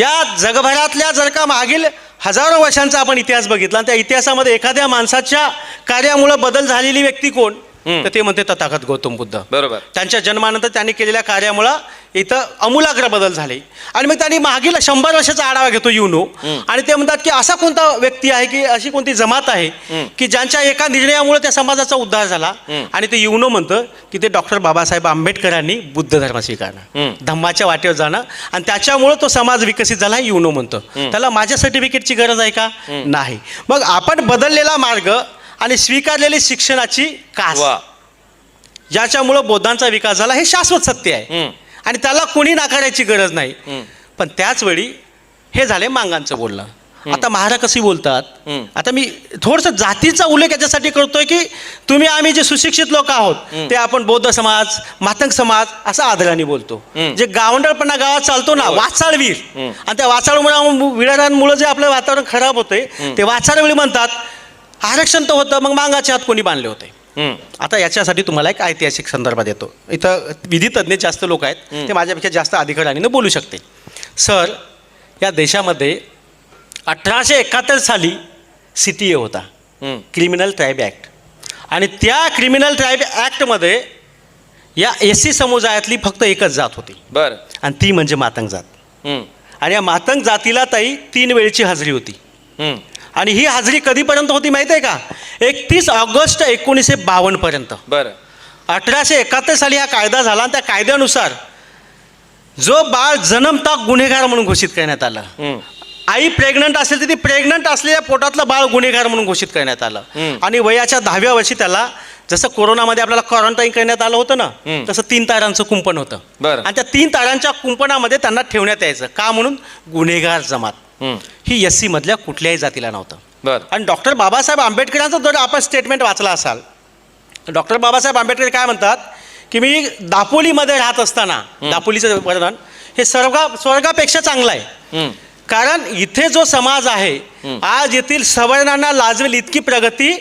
या जगभरातल्या जर का मागील हजारो वर्षांचा आपण इतिहास बघितला आणि त्या इतिहासामध्ये एखाद्या माणसाच्या कार्यामुळे बदल झालेली व्यक्ती कोण? तर ते म्हणते तथागत गौतम बुद्ध. बरोबर. त्यांच्या जन्मानंतर त्यांनी केलेल्या कार्यामुळं इथं अमूलाग्र बदल झाले. आणि मग त्यांनी मागील 100 वर्षाचा आढावा घेतो युनो आणि ते म्हणतात की असा कोणता व्यक्ती आहे की अशी कोणती जमात आहे की ज्यांच्या एका निर्णयामुळे त्या समाजाचा उद्धार झाला. आणि ते युनो म्हणतं की ते डॉक्टर बाबासाहेब आंबेडकरांनी बुद्ध धर्म स्वीकारणं, धम्माच्या वाटेवर जाणं आणि त्याच्यामुळं तो समाज विकसित झाला. युनो म्हणतं. त्याला माझ्या सर्टिफिकेटची गरज आहे का? नाही. मग आपण बदललेला मार्ग आणि स्वीकारलेली शिक्षणाची कास, ज्याच्यामुळं बौद्धांचा विकास झाला, हे शाश्वत सत्य आहे आणि त्याला कोणी नाकारायची गरज नाही. पण त्याच वेळी हे झाले मांगांचं बोलणं. आता महाराज कशी बोलतात? आता मी थोडंसं जातीचा उल्लेख याच्यासाठी करतोय की आम्ही जे सुशिक्षित लोक आहोत ते आपण बौद्ध समाज, मातंग समाज असं आदराने बोलतो. जे गावंडळपणा गावात चालतो ना, वाचाळवीर, आणि त्या विडारांमुळे जे आपलं वातावरण खराब होतंय ते वाचाळवीर म्हणतात. आरक्षण तर होतं, मग मांगाचे हात कोणी बांधले होते? आता याच्यासाठी तुम्हाला एक ऐतिहासिक संदर्भ देतो. इथं विधितज्ञ जास्त लोक आहेत, ते माझ्यापेक्षा जास्त अधिकाराने बोलू शकते. सर, या देशामध्ये 1871 साली CTA होता, क्रिमिनल ट्राईब ॲक्ट. आणि त्या क्रिमिनल ट्राईब ॲक्टमध्ये या SC समुदायातली फक्त एकच जात होती बरं. आणि ती म्हणजे मातंग जात. हम्म. आणि या मातंग जातीला ताई 3 वेळची हजेरी होती. हम्म. आणि ही हजेरी कधीपर्यंत होती माहिती आहे का? 31 ऑगस्ट 1952 पर्यंत. बरं. 1871 साली हा कायदा झाला आणि त्या कायद्यानुसार जो बाळ जन्मता गुन्हेगार म्हणून घोषित करण्यात आलं. हम्म. आई प्रेग्नंट असेल तर ती प्रेग्नंट असलेल्या पोटातलं बाळ गुन्हेगार म्हणून घोषित करण्यात आलं. आणि वयाच्या 10व्या वर्षी त्याला जसं कोरोनामध्ये आपल्याला क्वारंटाईन करण्यात आलं होतं ना, तसं 3 तारांचं कुंपण होतं. बरं. आणि त्या 3 तारांच्या कुंपणामध्ये त्यांना ठेवण्यात यायचं. का? म्हणून गुन्हेगार जमात ही SC मधल्या कुठल्याही जातीला नव्हतं. बरं. आणि डॉक्टर बाबासाहेब आंबेडकरांचं जर आपण स्टेटमेंट वाचला असाल, डॉक्टर बाबासाहेब आंबेडकर काय म्हणतात की मी दापोलीमध्ये राहत असताना, दापोलीचं वर्णन हे स्वर्गापेक्षा चांगलं आहे. कारण इथे जो समाज आहे, आज येथील सवर्णांना लाजवेल इतकी प्रगती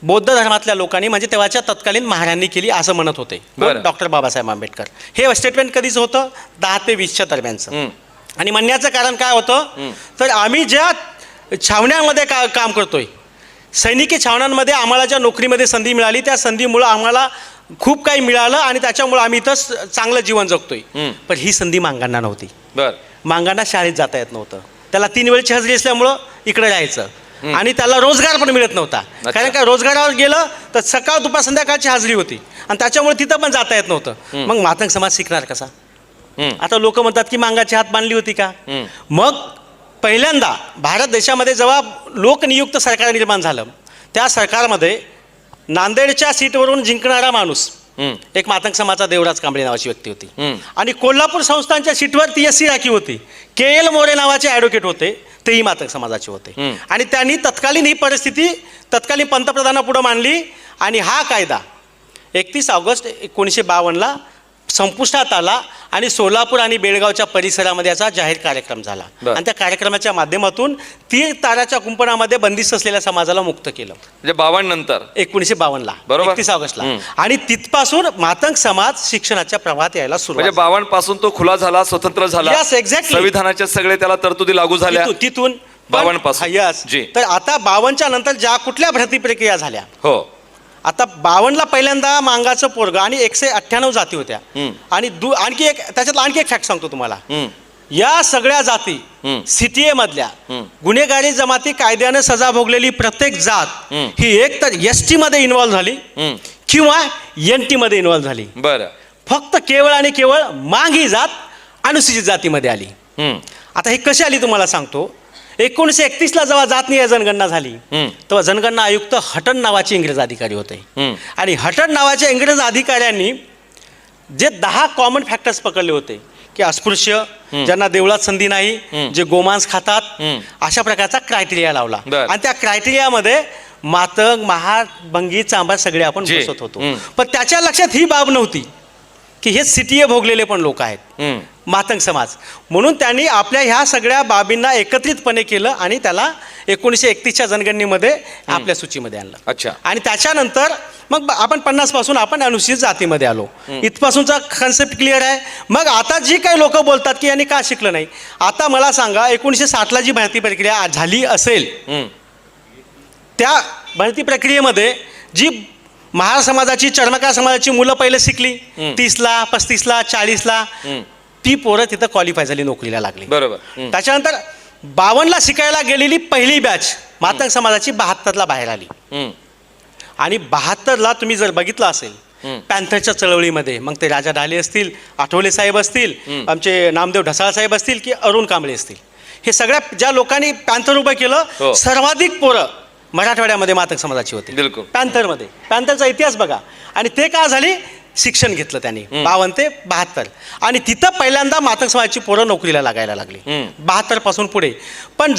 बौद्ध धर्मातल्या लोकांनी म्हणजे तेव्हाच्या तत्कालीन महाराजांनी केली असं म्हणत होते डॉक्टर बाबासाहेब आंबेडकर. हे स्टेटमेंट कधीच होतं? 10 ते 20च्या दरम्यानचं. आणि म्हणण्याचं कारण काय होतं तर आम्ही ज्या छावण्यांमध्ये काम करतोय, सैनिकी छावण्यांमध्ये आम्हाला ज्या नोकरीमध्ये संधी मिळाली त्या संधीमुळं आम्हाला खूप काही मिळालं आणि त्याच्यामुळं आम्ही इथं चांगलं जीवन जगतोय. पण ही संधी मांगांना नव्हती. बरं. मांगांना शाळेत जाता येत नव्हतं. त्याला 3 वेळची हजेरी असल्यामुळं इकडे राहायचं आणि त्याला रोजगार पण मिळत नव्हता. कारण काय, रोजगारावर गेलं तर सकाळ दुपार संध्याकाळची हजेरी होती आणि त्याच्यामुळे तिथं पण जाता येत नव्हतं. मग मातंग समाज शिकणार कसा? आता लोक म्हणतात की मांगाची हात बांधली होती का? मग पहिल्यांदा भारत देशामध्ये जेव्हा लोकनियुक्त सरकार निर्माण झालं, त्या सरकारमध्ये नांदेडच्या सीटवरून जिंकणारा माणूस एक मातंग समाजाचा देवराज कांबळे नावाची व्यक्ती होती. आणि कोल्हापूर संस्थानच्या सीटवर ती SC राखीव होती. KL मोरे नावाचे ॲडव्होकेट होते, तेही मातंग समाजाचे होते. आणि त्यांनी तत्कालीन ही परिस्थिती तत्कालीन पंतप्रधानापुढे मांडली आणि हा कायदा 31 ऑगस्ट 1952ला संपुष्टात आला आणि सोलापूर आणि बेळगावच्या परिसरामध्ये याचा जाहीर कार्यक्रम झाला. आणि त्या कार्यक्रमाच्या माध्यमातून 3 ताराच्या कुंपणामध्ये बंदिस्त असलेल्या समाजाला मुक्त केलं. म्हणजे 52 नंतर 1952ला, बरोबर. 31 ऑगस्टला. आणि तिथपासून मातंग समाज शिक्षणाच्या प्रवाहात यायला सुरुवात म्हणजे 52 पासून तो खुला झाला, स्वतंत्र झाला. Yes, exactly. संविधानाच्या सगळे त्याला तरतुदी लागू झाल्या तिथून 52 पासून. यस. तर आता 52च्या नंतर ज्या कुठल्या भरती प्रक्रिया झाल्या, हो, आता 52ला पहिल्यांदा मांगाचं पोरग आणि 198 जाती होत्या. आणि आणखी एक त्याच्यातला आणखी एक फॅक्ट सांगतो तुम्हाला. या सगळ्या जाती CTA मधल्या गुन्हेगारी जमाती कायद्याने सजा भोगलेली प्रत्येक जात ही एक तर ST मध्ये इन्व्हॉल्व्ह झाली किंवा NT मध्ये इन्व्हॉल्व्ह झाली. बरं. फक्त केवळ आणि केवळ मांग ही जात अनुसूचित जातीमध्ये आली. आता हे कशी आली तुम्हाला सांगतो. 1931ला जेव्हा जात निहाय जनगणना झाली तेव्हा जनगणना आयुक्त हटन नावाचे इंग्रज अधिकारी होते. आणि हटन नावाच्या इंग्रज अधिकाऱ्यांनी जे 10 कॉमन फॅक्टर्स पकडले होते की अस्पृश्य, ज्यांना देवळात संधी नाही, जे गोमांस खातात, अशा प्रकारचा क्रायटेरिया लावला. आणि त्या क्रायटेरियामध्ये मातंग, महार, भंगी, चांभार सगळे आपण बसत होतो. पण त्याच्या लक्षात ही बाब नव्हती की हे CTA भोगलेले पण लोक आहेत, मातंग समाज. म्हणून त्यांनी आपल्या ह्या सगळ्या बाबींना एकत्रितपणे केलं आणि त्याला 1931च्या जनगणनेमध्ये आपल्या सूचीमध्ये आणलं. अच्छा. आणि त्याच्यानंतर मग आपण 50 पासून आपण अनुसूचित जातीमध्ये आलो. इथपासूनचा कन्सेप्ट क्लिअर आहे. मग आता जी काही लोक बोलतात की यांनी का शिकलं नाही, आता मला सांगा 1960ला जी भरती प्रक्रिया झाली असेल, त्या भरती प्रक्रियेमध्ये जी महार समाजाची, चर्मकार समाजाची मुलं पहिले शिकली 30ला, 35ला, 40ला, ती पोरं तिथं क्वालिफाय झाली, नोकरीला लागली. बरोबर. त्याच्यानंतर 52ला शिकायला गेलेली पहिली बॅच मातंग समाजाची 72ला बाहेर आली. आणि 72ला तुम्ही जर बघितलं असेल पॅन्थरच्या चळवळीमध्ये, मग ते राजा ढाले असतील, आठवले साहेब असतील, आमचे नामदेव ढसाळ साहेब असतील की अरुण कांबळे असतील, हे सगळ्या ज्या लोकांनी पॅन्थर उभं केलं, सर्वाधिक पोरं मराठवाड्यामध्ये मातंग समाजाची होती. बिलकुल. पॅन्थरमध्ये, पॅन्थरचा इतिहास बघा. आणि ते का झाली, शिक्षण घेतलं त्यांनी 52 ते 72. आणि तिथं पहिल्यांदा मातंग समाजाची पोरं नोकरीला लागायला लागली 72 पासून पुढे. पण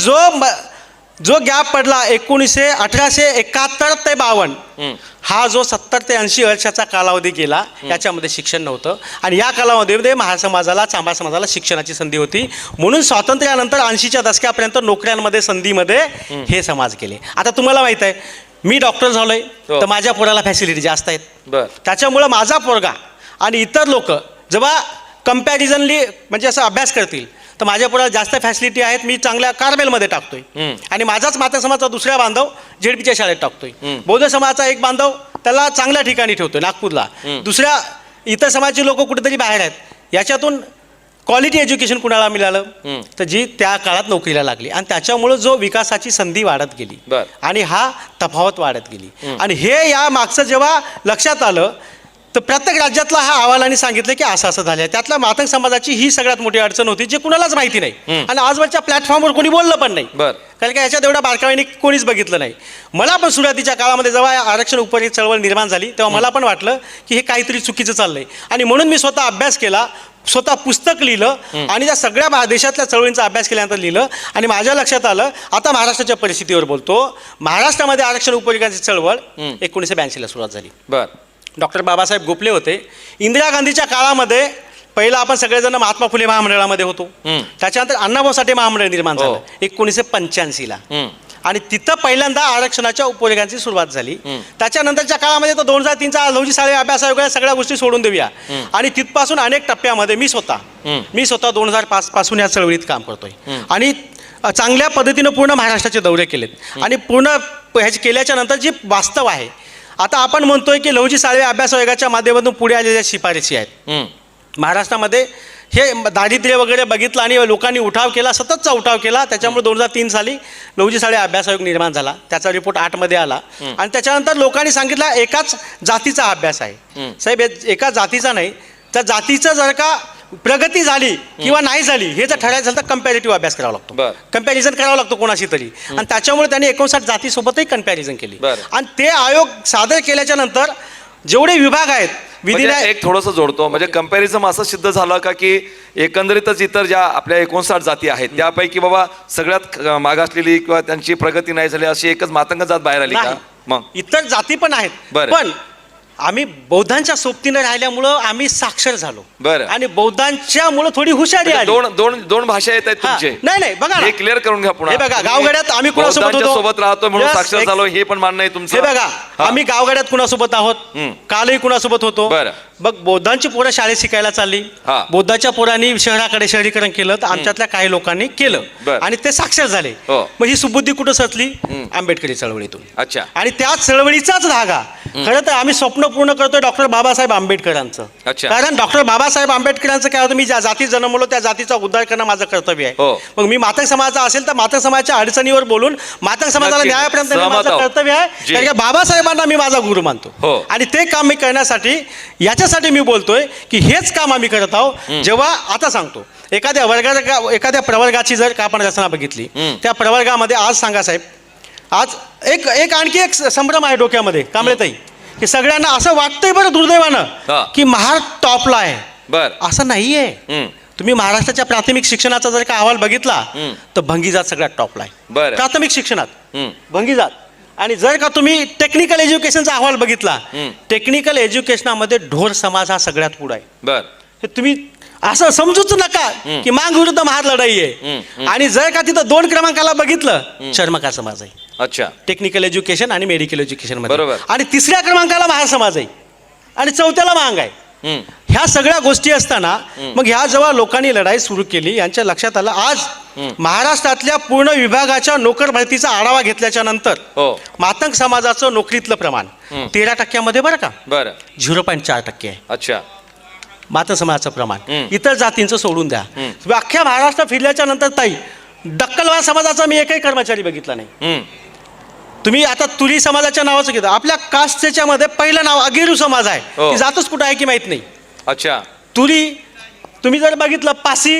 जो गॅप पडला 1871 ते 52, हा जो 70 ते 80 वर्षाचा कालावधी गेला, याच्यामध्ये शिक्षण नव्हतं. आणि या कालावधीमध्ये महार समाजाला, चांभार समाजाला शिक्षणाची संधी होती. म्हणून स्वातंत्र्यानंतर 80च्या दशकापर्यंत नोकऱ्यांमध्ये, संधीमध्ये हे समाज गेले. आता तुम्हाला माहित आहे, मी डॉक्टर झालोय तर माझ्या पोराला फॅसिलिटी जास्त आहेत. त्याच्यामुळं माझा पोरगा आणि इतर लोक जेव्हा कम्पॅरिझनली म्हणजे असं अभ्यास करतील तर माझ्या पोराला जास्त फॅसिलिटी आहेत, मी चांगल्या कार्मेलमध्ये टाकतोय आणि माझाच माता समाजाचा दुसरा बांधव झेडपीच्या शाळेत टाकतोय. बौद्ध समाजाचा एक बांधव त्याला चांगल्या ठिकाणी ठेवतोय नागपूरला, दुसऱ्या इतर समाजाची लोक कुठेतरी बाहेर आहेत. याच्यातून क्वालिटी एज्युकेशन कुणाला मिळालं तर जी त्या काळात नोकरीला लागली आणि त्याच्यामुळे जो विकासाची संधी वाढत गेली आणि हा तफावत वाढत गेली. आणि हे या मागचं जेव्हा लक्षात आलं तर प्रत्येक राज्यातला हा अहवालाने सांगितलं की असं असं झालं. त्यातल्या मातंग समाजाची ही सगळ्यात मोठी अडचण होती जे कुणालाच माहिती नाही आणि आजवरच्या प्लॅटफॉर्मवर कोणी बोललं पण नाही, कारण की याच्यात एवढ्या बारकाईने कोणीच बघितलं नाही. मला पण सुरुवातीच्या काळामध्ये जेव्हा आरक्षण उपरी चळवळ निर्माण झाली तेव्हा मला पण वाटलं की हे काहीतरी चुकीचं चाललंय आणि म्हणून मी स्वतः अभ्यास केला, स्वतः पुस्तक लिहिलं आणि त्या सगळ्या देशातल्या चळवळींचा अभ्यास केल्यानंतर लिहिलं आणि माझ्या लक्षात आलं. आता महाराष्ट्राच्या परिस्थितीवर बोलतो. महाराष्ट्रामध्ये आरक्षण उपवर्गाची चळवळ 1982ला सुरुवात झाली. डॉक्टर बाबासाहेब गोखले होते. इंदिरा गांधीच्या काळामध्ये पहिला आपण सगळेजण महात्मा फुले महामंडळामध्ये होतो. त्याच्यानंतर अण्णाभाऊ साठे महामंडळ निर्माण झालं 1985ला आणि तिथं पहिल्यांदा आरक्षणाच्या उपवर्गाची सुरुवात झाली. त्याच्यानंतरच्या काळामध्ये तो 2003चा लहुजी साळवे अभ्यास आयोग या सगळ्या गोष्टी सोडून देऊया आणि तिथपासून अनेक टप्प्यामध्ये मी स्वतः 2005 पासून या चळवळीत काम करतोय आणि चांगल्या पद्धतीनं पूर्ण महाराष्ट्राचे दौरे केलेत आणि पूर्ण ह्याचे केल्याच्या नंतर जी वास्तव आहे आता आपण म्हणतोय की लहुजी साळवे अभ्यास आयोगाच्या माध्यमातून पुढे आलेल्या शिफारशी आहेत. महाराष्ट्रामध्ये हे दारिद्र्य वगैरे बघितलं आणि लोकांनी उठाव केला, सततचा उठाव केला. त्याच्यामुळे 2003 साली लहुजी साळवे अभ्यास आयोग निर्माण झाला. त्याचा रिपोर्ट 8 मध्ये आला आणि त्याच्यानंतर लोकांनी सांगितलं एकाच जातीचा अभ्यास आहे. साहेब एका जातीचा नाही, त्या जातीचं जर का प्रगती झाली किंवा नाही झाली हे जर ठरायचं झालं तर कंपॅरेटिव्ह अभ्यास करावा लागतो, कंपॅरिझन करावा लागतो कोणाशी तरी आणि त्याच्यामुळे त्यांनी 59 जातीसोबतही कंपॅरिझन केली आणि ते आयोग सादर केल्याच्या नंतर जेवढे विभाग आहेत एक थोडंसं जोडतो म्हणजे कंपॅरिझन असं सिद्ध झालं का की एकंदरीतच इतर ज्या आपल्या 59 जाती आहेत त्यापैकी बाबा सगळ्यात मागासलेली किंवा त्यांची प्रगती नाही झाली अशी एकच मातंग जात बाहेर आली का? मग इतर जाती पण आहेत पण आम्ही बौद्धांच्या सोबतीने राहिल्यामुळं आम्ही साक्षर झालो आणि बौद्धांच्या मुळे थोडी हुशारी आली. दोन भाषा येत आहेत तुमचे. नाही बघा हे क्लिअर करून घ्या पुन्हा. हे बघा गावगाड्यात आम्ही कुणासोबत होतो सोबत राहतो म्हणून साक्षर झालो हे पण मान्य आहे तुमचं. हे बघा आम्ही गावगाड्यात कुणासोबत आहोत, कालही कुणासोबत होतो. बघ बौद्धांची पोरं शाळेत शिकायला चालली, बौद्धाच्या पोरांनी शहराकडे शहरीकरण केलं तर आमच्यातल्या काही लोकांनी केलं आणि ते साक्षर झाले. मग ही सुबुद्धी कुठं सचली? आंबेडकरी चळवळीतून. अच्छा. आणि त्या चळवळीचाच धागा खरं तर आम्ही स्वप्न पूर्ण करतोय डॉक्टर बाबासाहेब आंबेडकरांचं. कारण डॉक्टर बाबासाहेब आंबेडकरांचं काय होतं, मी ज्या जातीत जन्मलो त्या जातीचा उद्धार करणं माझं कर्तव्य आहे. मग मी मातंग समाजाचा असेल तर मातंग समाजाच्या अडचणीवर बोलून मातंग समाजाला न्यायापर्यंत माझं कर्तव्य आहे. कारण बाबासाहेबांना मी माझा गुरु मानतो आणि ते काम मी करण्यासाठी याच्यासाठी मी बोलतोय की हेच काम आम्ही करत आहोत. जेव्हा आता सांगतो एखाद्या प्रवर्गाची जर का आपण रचना बघितली त्या प्रवर्गामध्ये आज सांगा साहेब, आज आणखी एक संभ्रम आहे डोक्यामध्ये कांबळेताई की सगळ्यांना असं वाटतंय बरं दुर्दैवानं की महाराष्ट्र टॉपला आहे. असं नाहीये. तुम्ही महाराष्ट्राच्या प्राथमिक शिक्षणाचा जर का अहवाल बघितला तर भंगीजात सगळ्यात टॉपला आहे प्राथमिक शिक्षणात भंगीजात. आणि जर का तुम्ही टेक्निकल एज्युकेशनचा अहवाल बघितला टेक्निकल एज्युकेशनामध्ये ढोर समाज हा सगळ्यात पुढे आहे. हे तुम्ही असं समजूच नका की मांग विरुद्ध महार लढाई आहे. आणि जर का तिथं 2 क्रमांकाला बघितलं चर्मकार समाज आहे. अच्छा. टेक्निकल एज्युकेशन आणि मेडिकल एज्युकेशन मध्ये. आणि 3ऱ्या क्रमांकाला महार समाज आहे आणि 4थ्याला मांग आहे. ह्या सगळ्या गोष्टी असताना मग ह्या जेव्हा लोकांनी लढाई सुरू केली यांच्या लक्षात आलं आज महाराष्ट्रातल्या पूर्ण विभागाच्या नोकर भरतीचा आढावा घेतल्याच्या नंतर मातंग समाजाचं नोकरीतलं प्रमाण 13% बरं का 0.4% आहे. अच्छा. मातंग समाजाचं प्रमाण इतर जातींचं सोडून द्या. अख्ख्या महाराष्ट्र फिरल्याच्या नंतर ताई डक्कलवार समाजाचा मी एकही कर्मचारी बघितला नाही. तुम्ही आता तुरी समाजाच्या नावाचं घेता आपल्या कास्टच्या मध्ये पहिलं नाव अगिरू समाज आहे. ती जातच कुठं आहे की माहित नाही. अच्छा. तुरी तुम्ही जर बघितलं पासी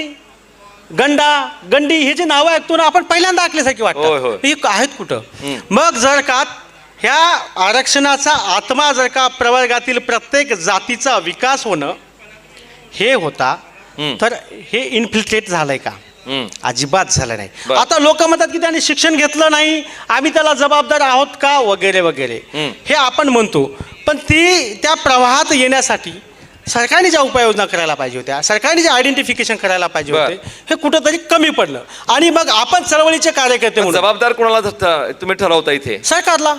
गंडी हे जे नावं ऐकतो ना आपण पहिल्यांदा ऐकल्यासारखी वाटतं ही आहेत कुठं. मग जर का ह्या आरक्षणाचा आत्मा जर का प्रवर्गातील प्रत्येक जातीचा विकास होणं हे होता तर हे इन्फिल्ट्रेट झालंय का? अजिबात झालं नाही. आता लोक म्हणतात की त्यांनी शिक्षण घेतलं नाही आम्ही त्याला जबाबदार आहोत का वगैरे वगैरे हे आपण म्हणतो. पण त्या प्रवाहात येण्यासाठी सरकारने ज्या उपाययोजना करायला पाहिजे होत्या, सरकारने जे आयडेंटिफिकेशन करायला पाहिजे होते हे कुठंतरी कमी पडलं. आणि मग आपण चळवळीचे कार्यकर्ते म्हणून जबाबदार कोणाला तुम्ही ठरवता इथे? सरकारला.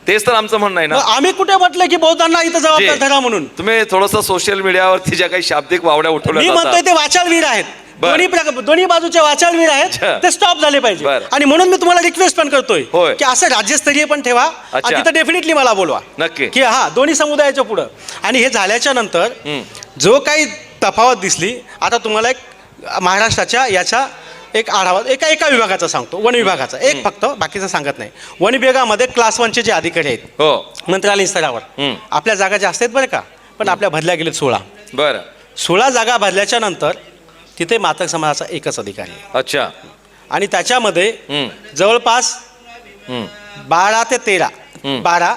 तेच तर आमचं म्हणणं आहे ना. आम्ही कुठे म्हटलं की बौद्धांना इथं जबाबदार धरा म्हणून? तुम्ही थोडंसं सोशल मीडियावरती ज्या काही शाब्दिक वावड्या उठवल्या मी म्हणतोय ते वाचाळवीर आहेत दोन्ही बाजूचे वाचाळवीर आहेत अच्छा. ते स्टॉप झाले पाहिजे. बरं. आणि म्हणून मी तुम्हाला रिक्वेस्ट पण करतोय होय. की असं राज्यस्तरीय पण ठेवा आणि अच्छा. तिथं डेफिनेटली मला बोलवा नक्की. की हा दोन्ही समुदायाच्या पुढं. आणि हे झाल्याच्या नंतर जो काही तफावत दिसली, आता तुम्हाला एक महाराष्ट्राच्या याचा एक आढावा एका विभागाचा सांगतो, वन विभागाचा एक फक्त, बाकीचं सांगत नाही. वन विभागामध्ये क्लास 1चे जे अधिकारी आहेत हो मंत्रालयीन स्तरावर, आपल्या जागा जास्त आहेत बरं का, पण आपल्या भरल्या गेलेत 16. बरं 16 जागा भरल्याच्या नंतर तिथे मातक समाजाचा एकच अधिकारी आहे. अच्छा. आणि त्याच्यामध्ये जवळपास 12 ते 13 12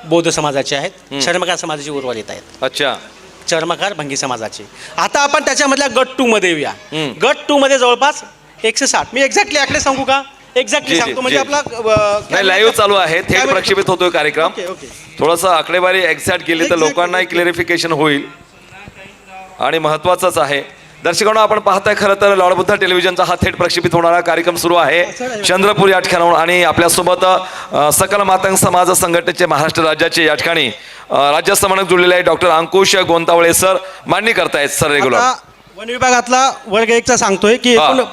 बौद्ध समाजाचे आहेत, चर्मकार समाजाचे उर्वरित आहेत. अच्छा. चर्मकार भंगी समाजाचे. आता आपण त्याच्यामधल्या गट 2 मध्ये येऊया. गट 2 मध्ये जवळपास 160. मी एक्झॅक्टली आकडे सांगू का? एक्झॅक्टली जी, सांगतो जी, म्हणजे जी. आपला नाही, लाईव्ह चालू आहे, थेट कॅमेरा- प्रक्षेपित होतोय कार्यक्रम. Okay, okay. थोडंसं आकडेवारी एक्झॅक्ट गेली तर Exactly, लोकांनाही exactly. क्लिअरिफिकेशन होईल आणि महत्वाचंच आहे. दर्शकांनो, आपण पाहताय खरं तर लॉर्ड बुद्धा टेलिव्हिजनचा हा थेट प्रक्षेपित होणारा कार्यक्रम सुरू आहे चंद्रपूर या ठिकाणाहून. आणि आपल्यासोबत सकल मातंग समाज संघटनेचे महाराष्ट्र राज्याचे या ठिकाणी राज्य समन्वयक जुळलेले आहे डॉक्टर अंकुश गोंतावळे सर. मांडणी करतायत सर रेग्युलर. आता वन विभागातला वर्ग 1चा सांगतोय की हा. एकूण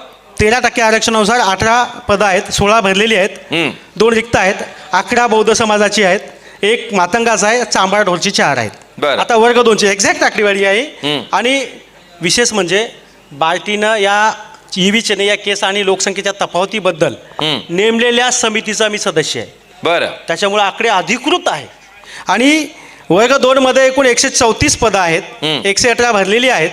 13% आरक्षणानुसार 18 पदं आहेत, 16 भरलेली आहेत, 2 रिक्त आहेत, 11 बौद्ध समाजाची आहेत, 1 मातंगाचा आहे, चांभार ढोलची 4 आहेत. बरं. आता वर्ग 2ची एक्झॅक्ट आकडेवारी आहे. आणि विशेष म्हणजे बार्टीनं या ईव्हीचे या केस आणि लोकसंख्येच्या तफावतीबद्दल नेमलेल्या समितीचा मी सदस्य आहे. बरं. त्याच्यामुळे आकडे अधिकृत आहे. आणि वर्ग 2 मध्ये एकूण 134 पदं आहेत, 118 भरलेली आहेत,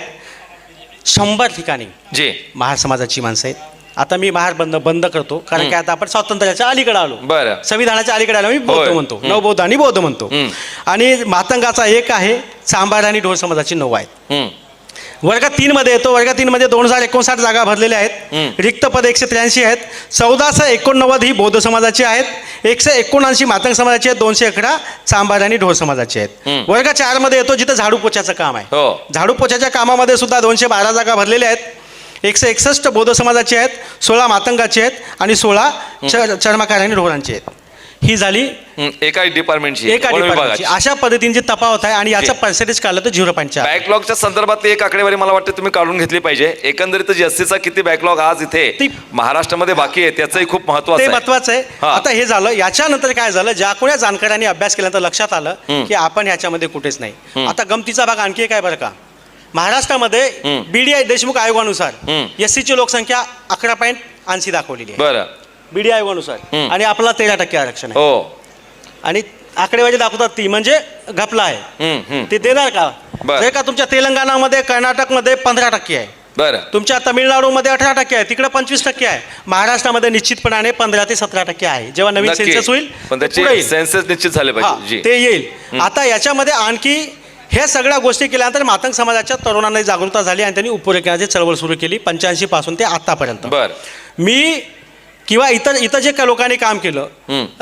100 ठिकाणी जी. महार समाजाची माणसं आहेत. आता मी महार बंद करतो, कारण की आता आपण स्वातंत्र्याच्या अलीकडे आलो, बरं. संविधानाच्या अलीकडे आलो. मी बौद्ध होय. म्हणतो, नवबौद्ध आणि बौद्ध म्हणतो. आणि मातंगाचा 1 आहे, चांभार आणि ढोल समाजाची 9 आहेत. वर्ग 3 मध्ये येतो. वर्ग 3 मध्ये 2059 जागा भरलेल्या आहेत, रिक्त पद 183 आहेत, 1489 ही बौद्ध समाजाची आहेत, 179 मातंग समाजाची आहेत, 211 चांभार आणि ढोल समाजाची आहेत. वर्ग 4 मध्ये येतो, जिथं झाडू पोछाचं काम आहे. हो. झाडू पोछाच्या कामामध्ये सुद्धा 212 जागा भरलेल्या आहेत, 161 बौद्ध समाजाचे आहेत, 16 मातंगाचे आहेत आणि 16 चर्मकार आणि ढोरांचे आहेत. ही झाली एका डिपार्टमेंटची, एका वन डिपार्टमेंटची. विभागाची. अशा पद्धतीने तफावत आहे. आणि याचा पर्सेंटेज काढलं तर 0.4. बॅकलॉगच्या संदर्भात एक आकडेवारी मला वाटतं तुम्ही काढून घेतली पाहिजे. एकंदरीत एससीचा किती बॅकलॉग आज इथे ती- महाराष्ट्रामध्ये बाकी आहे त्याचंही खूप ते महत्वाचं आहे. महत्वाचं आहे. हा. आता हे झालं. याच्यानंतर काय झालं, ज्या कोण्या जाणकारांनी अभ्यास केल्यानंतर लक्षात आलं की आपण ह्याच्यामध्ये कुठेच नाही. आता गमतीचा भाग आणखी काय बरं का, महाराष्ट्रामध्ये बीडीआय देशमुख आयोगानुसार एससीची लोकसंख्या 11.80 दाखवलेली आहे बरं. बीडीआय आयोगानुसार. आणि आपला 13% आरक्षण आहे. हो. आणि आकडेवारी दाखवतात ती म्हणजे घपला आहे. ते देणार का? बरं. जर का तुमच्या तेलंगणामध्ये, कर्नाटकमध्ये 15% आहे, बरं. तुमच्या तामिळनाडूमध्ये 18% आहे, तिकडे 25% आहे, महाराष्ट्रामध्ये निश्चितपणाने 15 ते 17% आहे. जेव्हा नवीन नक्की. सेन्सस होईल पण ते त्याचे पुढे येईल. सेन्सेस निश्चित झाले हा, पाहिजे. जी. ते येईल. आता याच्यामध्ये आणखी ह्या सगळ्या गोष्टी केल्यानंतर मातंग समाजाच्या तरुणांना जागरूकता झाली आणि त्यांनी उपरेखनाची चळवळ सुरू केली 85 पासून ते आतापर्यंत. बरं. मी किंवा इतर जे काही लोकांनी काम केलं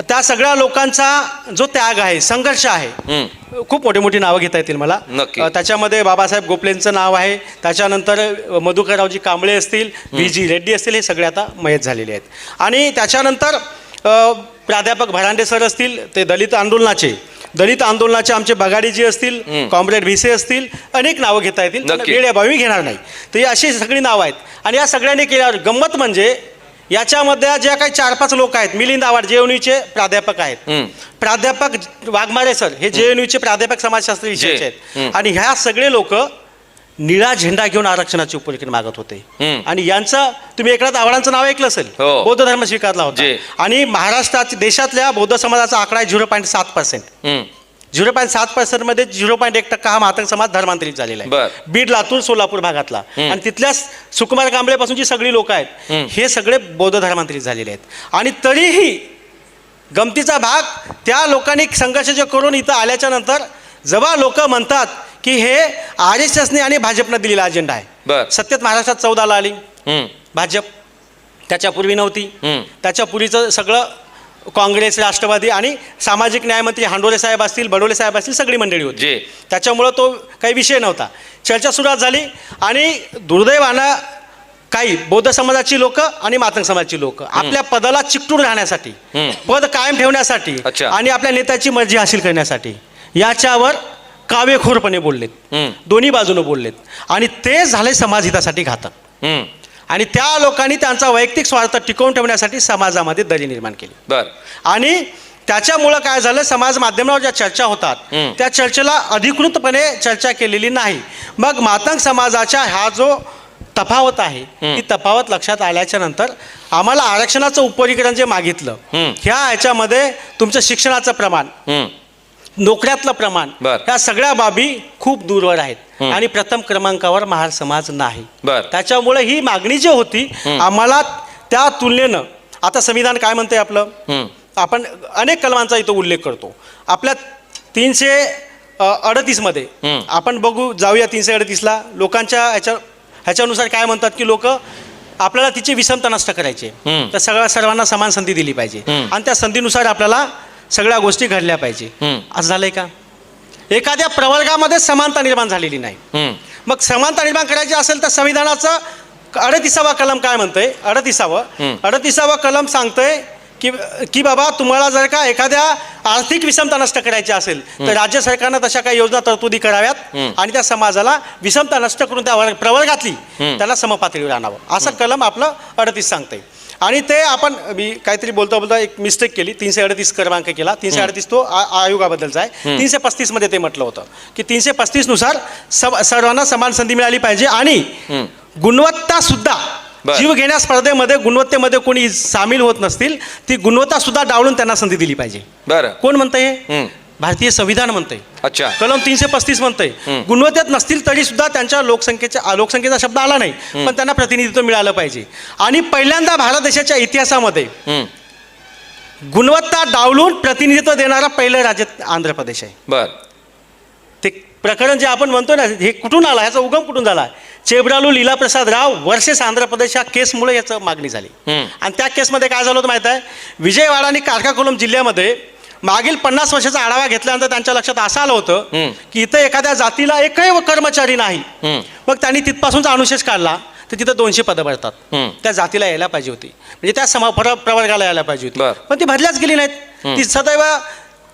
त्या सगळ्या लोकांचा जो त्याग आहे, संघर्ष आहे, खूप मोठी मोठी नावं घेता येतील मला. नक्की. त्याच्यामध्ये बाबासाहेब गोपलेंचं नाव आहे, त्याच्यानंतर मधुकररावजी कांबळे असतील, व्ही.जी. रेड्डी असतील, हे सगळे आता मयत झालेले आहेत. आणि त्याच्यानंतर प्राध्यापक भरांडे सर असतील, ते दलित आंदोलनाचे आमचे बगाडीजी असतील, कॉम्रेड भिसे असतील, अनेक नावं घेता येतील. नक्की. वेळेअभावी घेणार नाही. तर ही अशी सगळी नावं आहेत. आणि या सगळ्यांनी केल्यावर गंमत म्हणजे याच्यामध्ये ज्या काही 4-5 लोक आहेत, मिलिंद आव्हाड जेएनयूचे प्राध्यापक आहेत, प्राध्यापक वाघमारे सर हे जेएनयूचे प्राध्यापक समाजशास्त्र विषयाचे आहेत. आणि ह्या सगळे लोक निळा झेंडा घेऊन आरक्षणाची उपरेखन मागत होते. आणि यांचं तुम्ही एकनाथ आव्हाडांचं नाव ऐकलं असेल, हो. बौद्ध धर्म स्वीकारला होता. जी. आणि महाराष्ट्रात देशातल्या बौद्ध समाजाचा आकडा आहे 0.7%. 0.7% मध्ये 0.1% हा मातंग समाज धर्मांतरित झालेला बर. आहे. बीड, लातूर, सोलापूर भागातला. आणि तिथल्या सुकुमार कांबळे पासून जी सगळी लोक आहेत हे सगळे बौद्ध धर्मांतरित झालेले आहेत. आणि तरीही गमतीचा भाग, त्या लोकांनी संघर्ष जे करून इथं आल्याच्या नंतर जेव्हा लोक म्हणतात की हे RSSने आणि भाजपनं दिलेला अजेंडा आहे. बर. सत्तेत महाराष्ट्रात 14ला आली भाजप, त्याच्यापूर्वी नव्हती. त्याच्यापूर्वीचं सगळं काँग्रेस, राष्ट्रवादी आणि सामाजिक न्यायमंत्री हांडोरे साहेब असतील, बडोले साहेब असतील, सगळी मंडळी होती. जी. त्याच्यामुळं तो काही विषय नव्हता. चर्चा सुरुवात झाली. आणि दुर्दैवानं काही बौद्ध समाजाची लोक आणि मातंग समाजाची लोक आपल्या पदाला चिकटून राहण्यासाठी, पद कायम ठेवण्यासाठी अच्छा. आणि आपल्या नेत्याची मर्जी हासिल करण्यासाठी याच्यावर कावेखोरपणे बोललेत. दोन्ही बाजूने बोललेत. आणि ते झाले समाजहितासाठी घातक. हम्म. आणि त्या लोकांनी त्यांचा वैयक्तिक स्वार्थ टिकवून ठेवण्यासाठी समाजामध्ये दरी निर्माण केली. बर. आणि त्याच्यामुळं काय झालं, समाज माध्यमावर ज्या चर्चा होतात त्या चर्चेला अधिकृतपणे चर्चा केलेली नाही. मग मातंग समाजाच्या हा जो तफावत आहे ती तफावत लक्षात आल्याच्या नंतर आम्हाला आरक्षणाचं उपवर्गीकरण जे मागितलं, ह्याच्यामध्ये तुमचं शिक्षणाचं प्रमाण, नोकऱ्यातलं प्रमाण, बर. ह्या सगळ्या बाबी खूप दूरवर आहेत आणि प्रथम क्रमांकावर महार समाज नाही. बर. त्याच्यामुळे ही मागणी जी होती आम्हाला त्या तुलनेनं, आता संविधान काय म्हणतंय आपलं, आपण अनेक कलमांचा इथं उल्लेख करतो. आपल्या 338 मध्ये आपण बघू जाऊया 338ला लोकांच्या ह्याच्यानुसार काय म्हणतात की लोक आपल्याला तिची विषमता नष्ट करायची, तर सर्वांना समान संधी दिली पाहिजे आणि त्या संधीनुसार आपल्याला सगळ्या गोष्टी घडल्या पाहिजे. असं झालंय का? एखाद्या प्रवर्गामध्ये समानता निर्माण झालेली नाही. मग समानता निर्माण करायची असेल तर संविधानाचं 38वा कलम काय म्हणतंय, 38वा कलम सांगतंय की बाबा तुम्हाला जर का एखाद्या आर्थिक विषमता नष्ट करायची असेल तर राज्य सरकारनं तशा काही योजना तरतुदी कराव्यात आणि त्या समाजाला विषमता नष्ट करून त्या प्रवर्गातली त्याला समपातळीवर आणावं, असं कलम आपलं 38 सांगतंय. आणि ते आपण मी काहीतरी बोलता एक मिस्टेक केली, 338 क्रमांक केला. 338 तो आयोगाबद्दलचा आहे. 335 मध्ये ते म्हटलं होतं की 335 नुसार सर्वांना समान संधी मिळाली पाहिजे आणि गुणवत्ता सुद्धा, जीव घेण्या स्पर्धेमध्ये गुणवत्तेमध्ये कोणी सामील होत नसतील ती गुणवत्ता सुद्धा डावलून त्यांना संधी दिली पाहिजे. बरं. कोण म्हणतंय हे? भारतीय संविधान म्हणतंय. अच्छा. कलम 335 म्हणतंय गुणवत्तेत नसतील तरी सुद्धा त्यांच्या लोकसंख्येचा शब्द आला नाही पण त्यांना प्रतिनिधित्व मिळालं पाहिजे. आणि पहिल्यांदा भारत देशाच्या इतिहासामध्ये गुणवत्ता डावलून प्रतिनिधित्व देणारा पहिलं राज्य आंध्र प्रदेश आहे. बर. ते प्रकरण जे आपण म्हणतो ना, हे कुठून आला, ह्याचा उगम कुठून झाला? चेब्रालू लीलाप्रसाद राव वर्सेस आंध्र प्रदेश या केसमुळे याचं मागणी झाली. आणि त्या केसमध्ये काय झालं होतं माहित आहे? विजयवाडा आणि कारकाकुलम जिल्ह्यामध्ये मागील 50 वर्षाचा आढावा घेतल्यानंतर त्यांच्या लक्षात असं आलं होतं की इथं एखाद्या जातीला एकही कर्मचारी नाही. मग त्यांनी तिथपासूनचा अनुशेष काढला तर तिथं 200 पदं भरतात. त्या जातीला यायला पाहिजे होती, म्हणजे त्या प्रवर्गाला यायला पाहिजे होती, पण ती भरल्याच गेली नाहीत. ती सदैव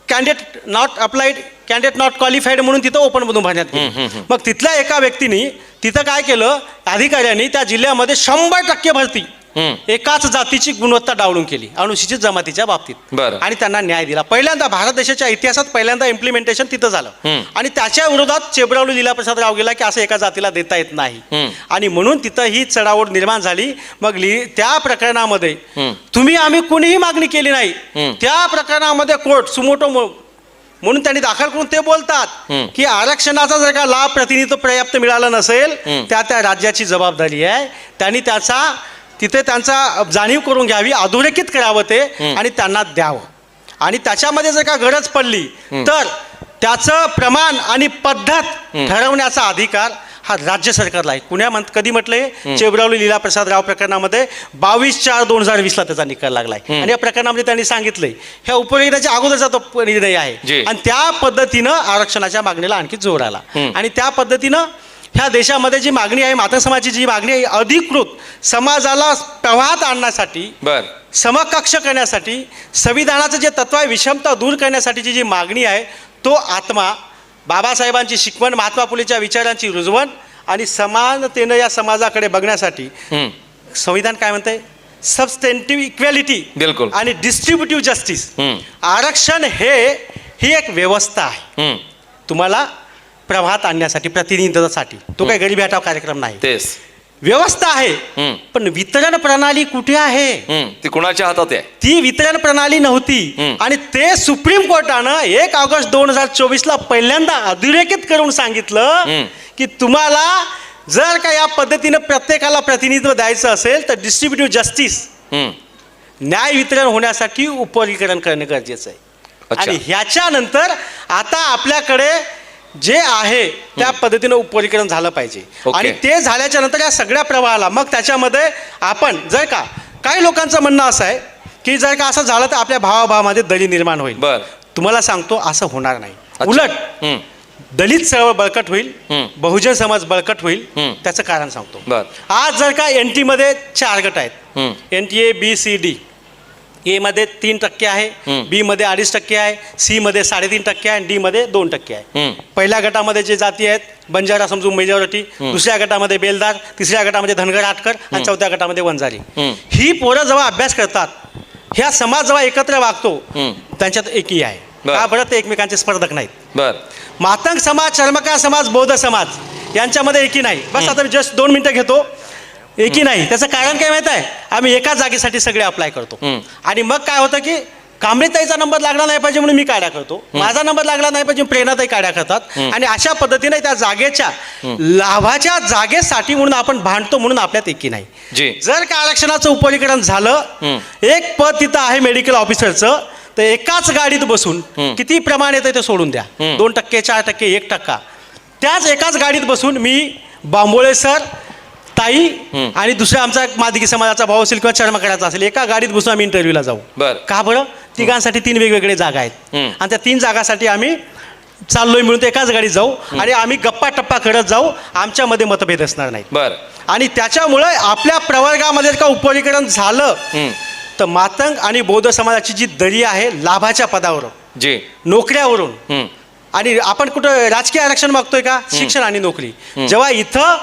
candidate not applied, candidate not qualified म्हणून तिथं ओपन मधून भरण्यात गेली. मग तिथल्या एका व्यक्तीने तिथं काय केलं, अधिकाऱ्यांनी त्या जिल्ह्यामध्ये 100% भरती एकाच जातीची गुणवत्ता डावलून केली अनुसूचित जमातीच्या बाबतीत. बरं. आणि त्यांना न्याय दिला. पहिल्यांदा भारत देशाच्या इतिहासात पहिल्यांदा इम्प्लिमेंटेशन तिथं झालं. आणि त्याच्या विरोधात चेब्रालू लीलाप्रसाद राव गेला की असं एका जातीला देता येत नाही आणि म्हणून तिथं ही चढाओढ निर्माण झाली. मग त्या प्रकरणामध्ये तुम्ही आम्ही कोणीही मागणी केली नाही, त्या प्रकरणामध्ये कोर्ट सुमोटो म्हणून त्यांनी दाखल करून ते बोलतात की आरक्षणाचा जर का लाभ प्रतिनिधित्व पर्याप्त मिळाला नसेल त्या राज्याची जबाबदारी आहे, त्यांनी तिथे त्यांचा जाणीव करून घ्यावी, अधोरेखित करावं ते आणि त्यांना द्यावं. आणि त्याच्यामध्ये जर का गरज पडली तर त्याचं प्रमाण आणि पद्धत ठरवण्याचा अधिकार हा राज्य सरकारला आहे. कधी म्हटलंय? चेब्रालू लीलाप्रसाद राव प्रकरणामध्ये 22/4/2020 त्याचा निकाल लागलाय. आणि या प्रकरणामध्ये त्यांनी सांगितलंय ह्या उपयोगिताच्या अगोदरचा तो निर्णय आहे आणि त्या पद्धतीनं आरक्षणाच्या मागणीला आणखी जोर आला. आणि त्या पद्धतीनं ह्या देशामध्ये जी मागणी आहे, मातंग समाजाची जी मागणी आहे, अधिकृत समाजाला प्रवाहात आणण्यासाठी, समकक्ष करण्यासाठी, संविधानाचं जे तत्व आहे विषमता दूर करण्यासाठीची जी मागणी आहे, तो आत्मा बाबासाहेबांची शिकवण, महात्मा फुलेच्या विचारांची रुजवण आणि समानतेनं या समाजाकडे बघण्यासाठी संविधान काय म्हणतंय? सबस्टेंटिव्ह इक्वॅलिटी बिलकुल आणि डिस्ट्रीब्युटिव्ह जस्टिस. आरक्षण ही एक व्यवस्था आहे तुम्हाला प्रभात आणण्यासाठी, प्रतिनिधित्वासाठी. तो काही गरिबी हटाव कार्यक्रम नाही, तेच व्यवस्था आहे. पण वितरण प्रणाली कुठे आहे? ती कुणाच्या हातात आहे? ती वितरण प्रणाली नव्हती. आणि ते सुप्रीम कोर्टानं 1 ऑगस्ट 2024 पहिल्यांदा अधोरेखित करून सांगितलं की तुम्हाला जर का या पद्धतीनं प्रत्येकाला प्रतिनिधित्व द्यायचं असेल तर डिस्ट्रीब्युटिव्ह जस्टिस, न्याय वितरण होण्यासाठी उपवर्गीकरण करणे गरजेचं आहे. आणि ह्याच्यानंतर आता आपल्याकडे जे आहे त्या पद्धतीनं उपवर्गीकरण झालं पाहिजे. आणि ते झाल्याच्या नंतर या सगळ्या प्रवाहाला मग त्याच्यामध्ये आपण जर का काही लोकांचं म्हणणं असं आहे की जर का असं झालं तर आपल्या भावाभावामध्ये दरी निर्माण होईल. तुम्हाला सांगतो असं होणार नाही. उलट दलित चळवळ बळकट होईल, बहुजन समाज बळकट होईल. त्याचं कारण सांगतो. आज जर का NT मध्ये 4 गट आहेत, NTA, B, C, D. ए मध्ये 3% आहे, बी मध्ये 2.5% आहे, सी मध्ये 3.5% आहे आणि डी मध्ये 2% आहे. पहिल्या गटामध्ये जे जाती आहेत बंजारा समजून मेजॉरिटी, दुसऱ्या गटामध्ये बेलदार, तिसऱ्या गटामध्ये धनगर आटकर आणि चौथ्या गटामध्ये वंजारी. ही पोरं जेव्हा अभ्यास करतात, ह्या समाज जेव्हा एकत्र वागतो त्यांच्यात एकी आहे. का बरं? ते एकमेकांचे स्पर्धक नाहीत. बर मातंग समाज, चर्मकार समाज, बौद्ध समाज यांच्यामध्ये एकी नाही. बस आता मी जस्ट 2 मिनिटं घेतो. एकी नाही. त्याचं कारण काय माहित आहे? आम्ही एका जागेसाठी सगळे अप्लाय करतो आणि मग काय होतं की कांबळेताईचा नंबर लागला नाही पाहिजे म्हणून मी काड्या करतो, माझा नंबर लागला नाही पाहिजे प्रेरणाताई काड्या करतात आणि अशा पद्धतीने त्या जागेच्या लाभाच्या जागेसाठी म्हणून आपण भांडतो, म्हणून आपल्यात एकी नाही. जर का आरक्षणाचं उपरीकरण झालं, एक पद तिथं आहे मेडिकल ऑफिसरचं, तर एकाच गाडीत बसून किती प्रमाण येतं ते सोडून द्या, 2%, 4%, 1%, त्याच एकाच गाडीत बसून मी बांबोळे सर, ताई आणि दुसरा आमचा मादिकी समाजाचा भाऊ असेल किंवा चर्मकाराचा असेल, एका गाडीत बसून आम्ही इंटरव्ह्यूला जाऊ. का बरं? तिघांसाठी 3 वेगवेगळे जागा आहेत आणि त्या 3 जागासाठी आम्ही चाललोय मिळून एकाच गाडीत जाऊ आणि आम्ही गप्पा टप्पा करत जाऊ. आमच्यामध्ये मतभेद असणार नाही. आणि त्याच्यामुळे आपल्या प्रवर्गामध्ये जर का उपरीकरण झालं तर मातंग आणि बौद्ध समाजाची जी दरी आहे लाभाच्या पदावरून, नोकऱ्यावरून, आणि आपण कुठं राजकीय आरक्षण मागतोय का? शिक्षण आणि नोकरी. जेव्हा इथं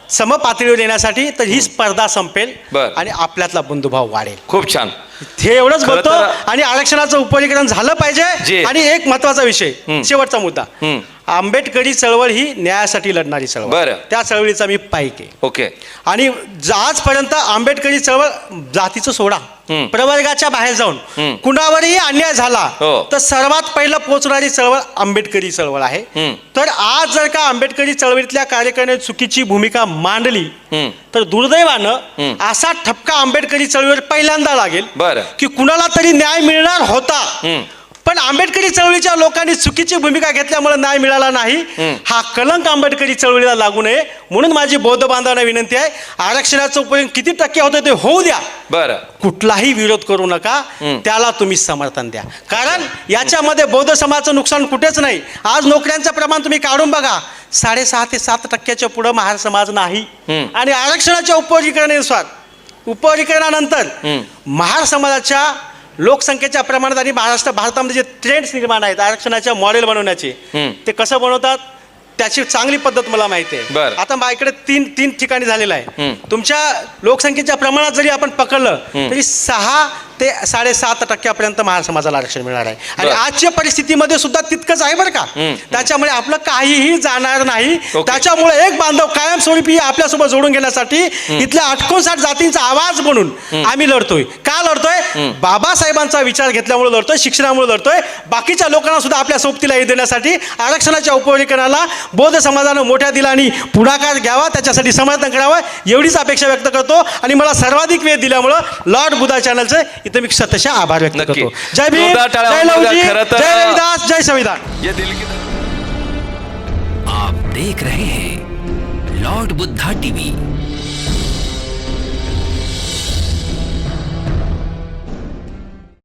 समपातळीवर येण्यासाठी तर ही स्पर्धा संपेल आणि आपल्यातला बंधुभाव वाढेल. खूप छान. हे एवढंच बोलतो. आणि आरक्षणाचं उपरीकरण झालं पाहिजे. आणि एक महत्वाचा विषय, शेवटचा मुद्दा, आंबेडकरी चळवळ ही न्यायासाठी लढणारी चळवळ, त्या चळवळीचा मी पाईक आहे. ओके. आणि आजपर्यंत आंबेडकरी चळवळ जातीचं सोडा, प्रवर्गाच्या बाहेर जाऊन कुणावरही अन्याय झाला तर सर्वात पहिलं पोचणारी चळवळ आंबेडकरी चळवळ आहे. तर आज जर का आंबेडकरी चळवळीतल्या कार्यकर्त्यांनी चुकीची भूमिका मांडली तर दुर्दैवानं असा ठपका आंबेडकरी चळवळीवर पहिल्यांदा लागेल की कुणाला तरी न्याय मिळणार होता, पण आंबेडकरी चळवळीच्या लोकांनी चुकीची भूमिका घेतल्यामुळे न्याय मिळाला नाही. हा कलंक आंबेडकरी चळवळीला लागू नये म्हणून माझी बौद्ध बांधवांना विनंती आहे, आरक्षणाचा उपयोग किती टक्के होतं ते होऊ द्या, कुठलाही विरोध करू नका, त्याला तुम्ही समर्थन द्या. कारण याच्यामध्ये बौद्ध समाजाचं नुकसान कुठेच नाही. आज नोकऱ्यांचं प्रमाण तुम्ही काढून बघा, 6.5 ते 7% पुढे महार समाज नाही. आणि आरक्षणाच्या उपरीकरणानंतर महार समाजाच्या लोकसंख्येच्या प्रमाणात आणि भारतामध्ये जे ट्रेंड्स निर्माण आहेत आरक्षणाच्या मॉडेल बनवण्याचे, ते कसं बनवतात त्याची चांगली पद्धत मला माहिती आहे. आता माझ्याकडे 3 ठिकाणी झालेलं आहे. तुमच्या लोकसंख्येच्या प्रमाणात जरी आपण पकडलं तरी 6 ते 7.5% महार समाजाला आरक्षण मिळणार आहे. आणि आजच्या परिस्थितीमध्ये सुद्धा तितकंच आहे बरं का. त्याच्यामुळे आपलं काहीही जाणार नाही. त्याच्यामुळे एक बांधव कायमस्वरूपी आपल्यासोबत जोडून घेण्यासाठी इथल्या 58 जातींचा आवाज बनून आम्ही लढतोय. का लढतोय? बाबासाहेबांचा विचार घेतल्यामुळे लढतोय, शिक्षणामुळे लढतोय. बाकीच्या लोकांना सुद्धा आपल्या सोबतीला देण्यासाठी आरक्षणाच्या उपरीकरणाला बौद्ध समाजानं मोठ्या दिलाने पुढाकार घ्यावा, त्याच्यासाठी समर्थन करावं एवढीच अपेक्षा व्यक्त करतो. आणि मला सर्वाधिक वेळ दिल्यामुळं लॉर्ड बुधा चॅनलचं इथं मी सतशः आभार व्यक्त करतो. जय भीम, जय लवजी, जय रविदास, जय संविधान. आप देख रहे हैं लॉर्ड बुद्धा टीवी.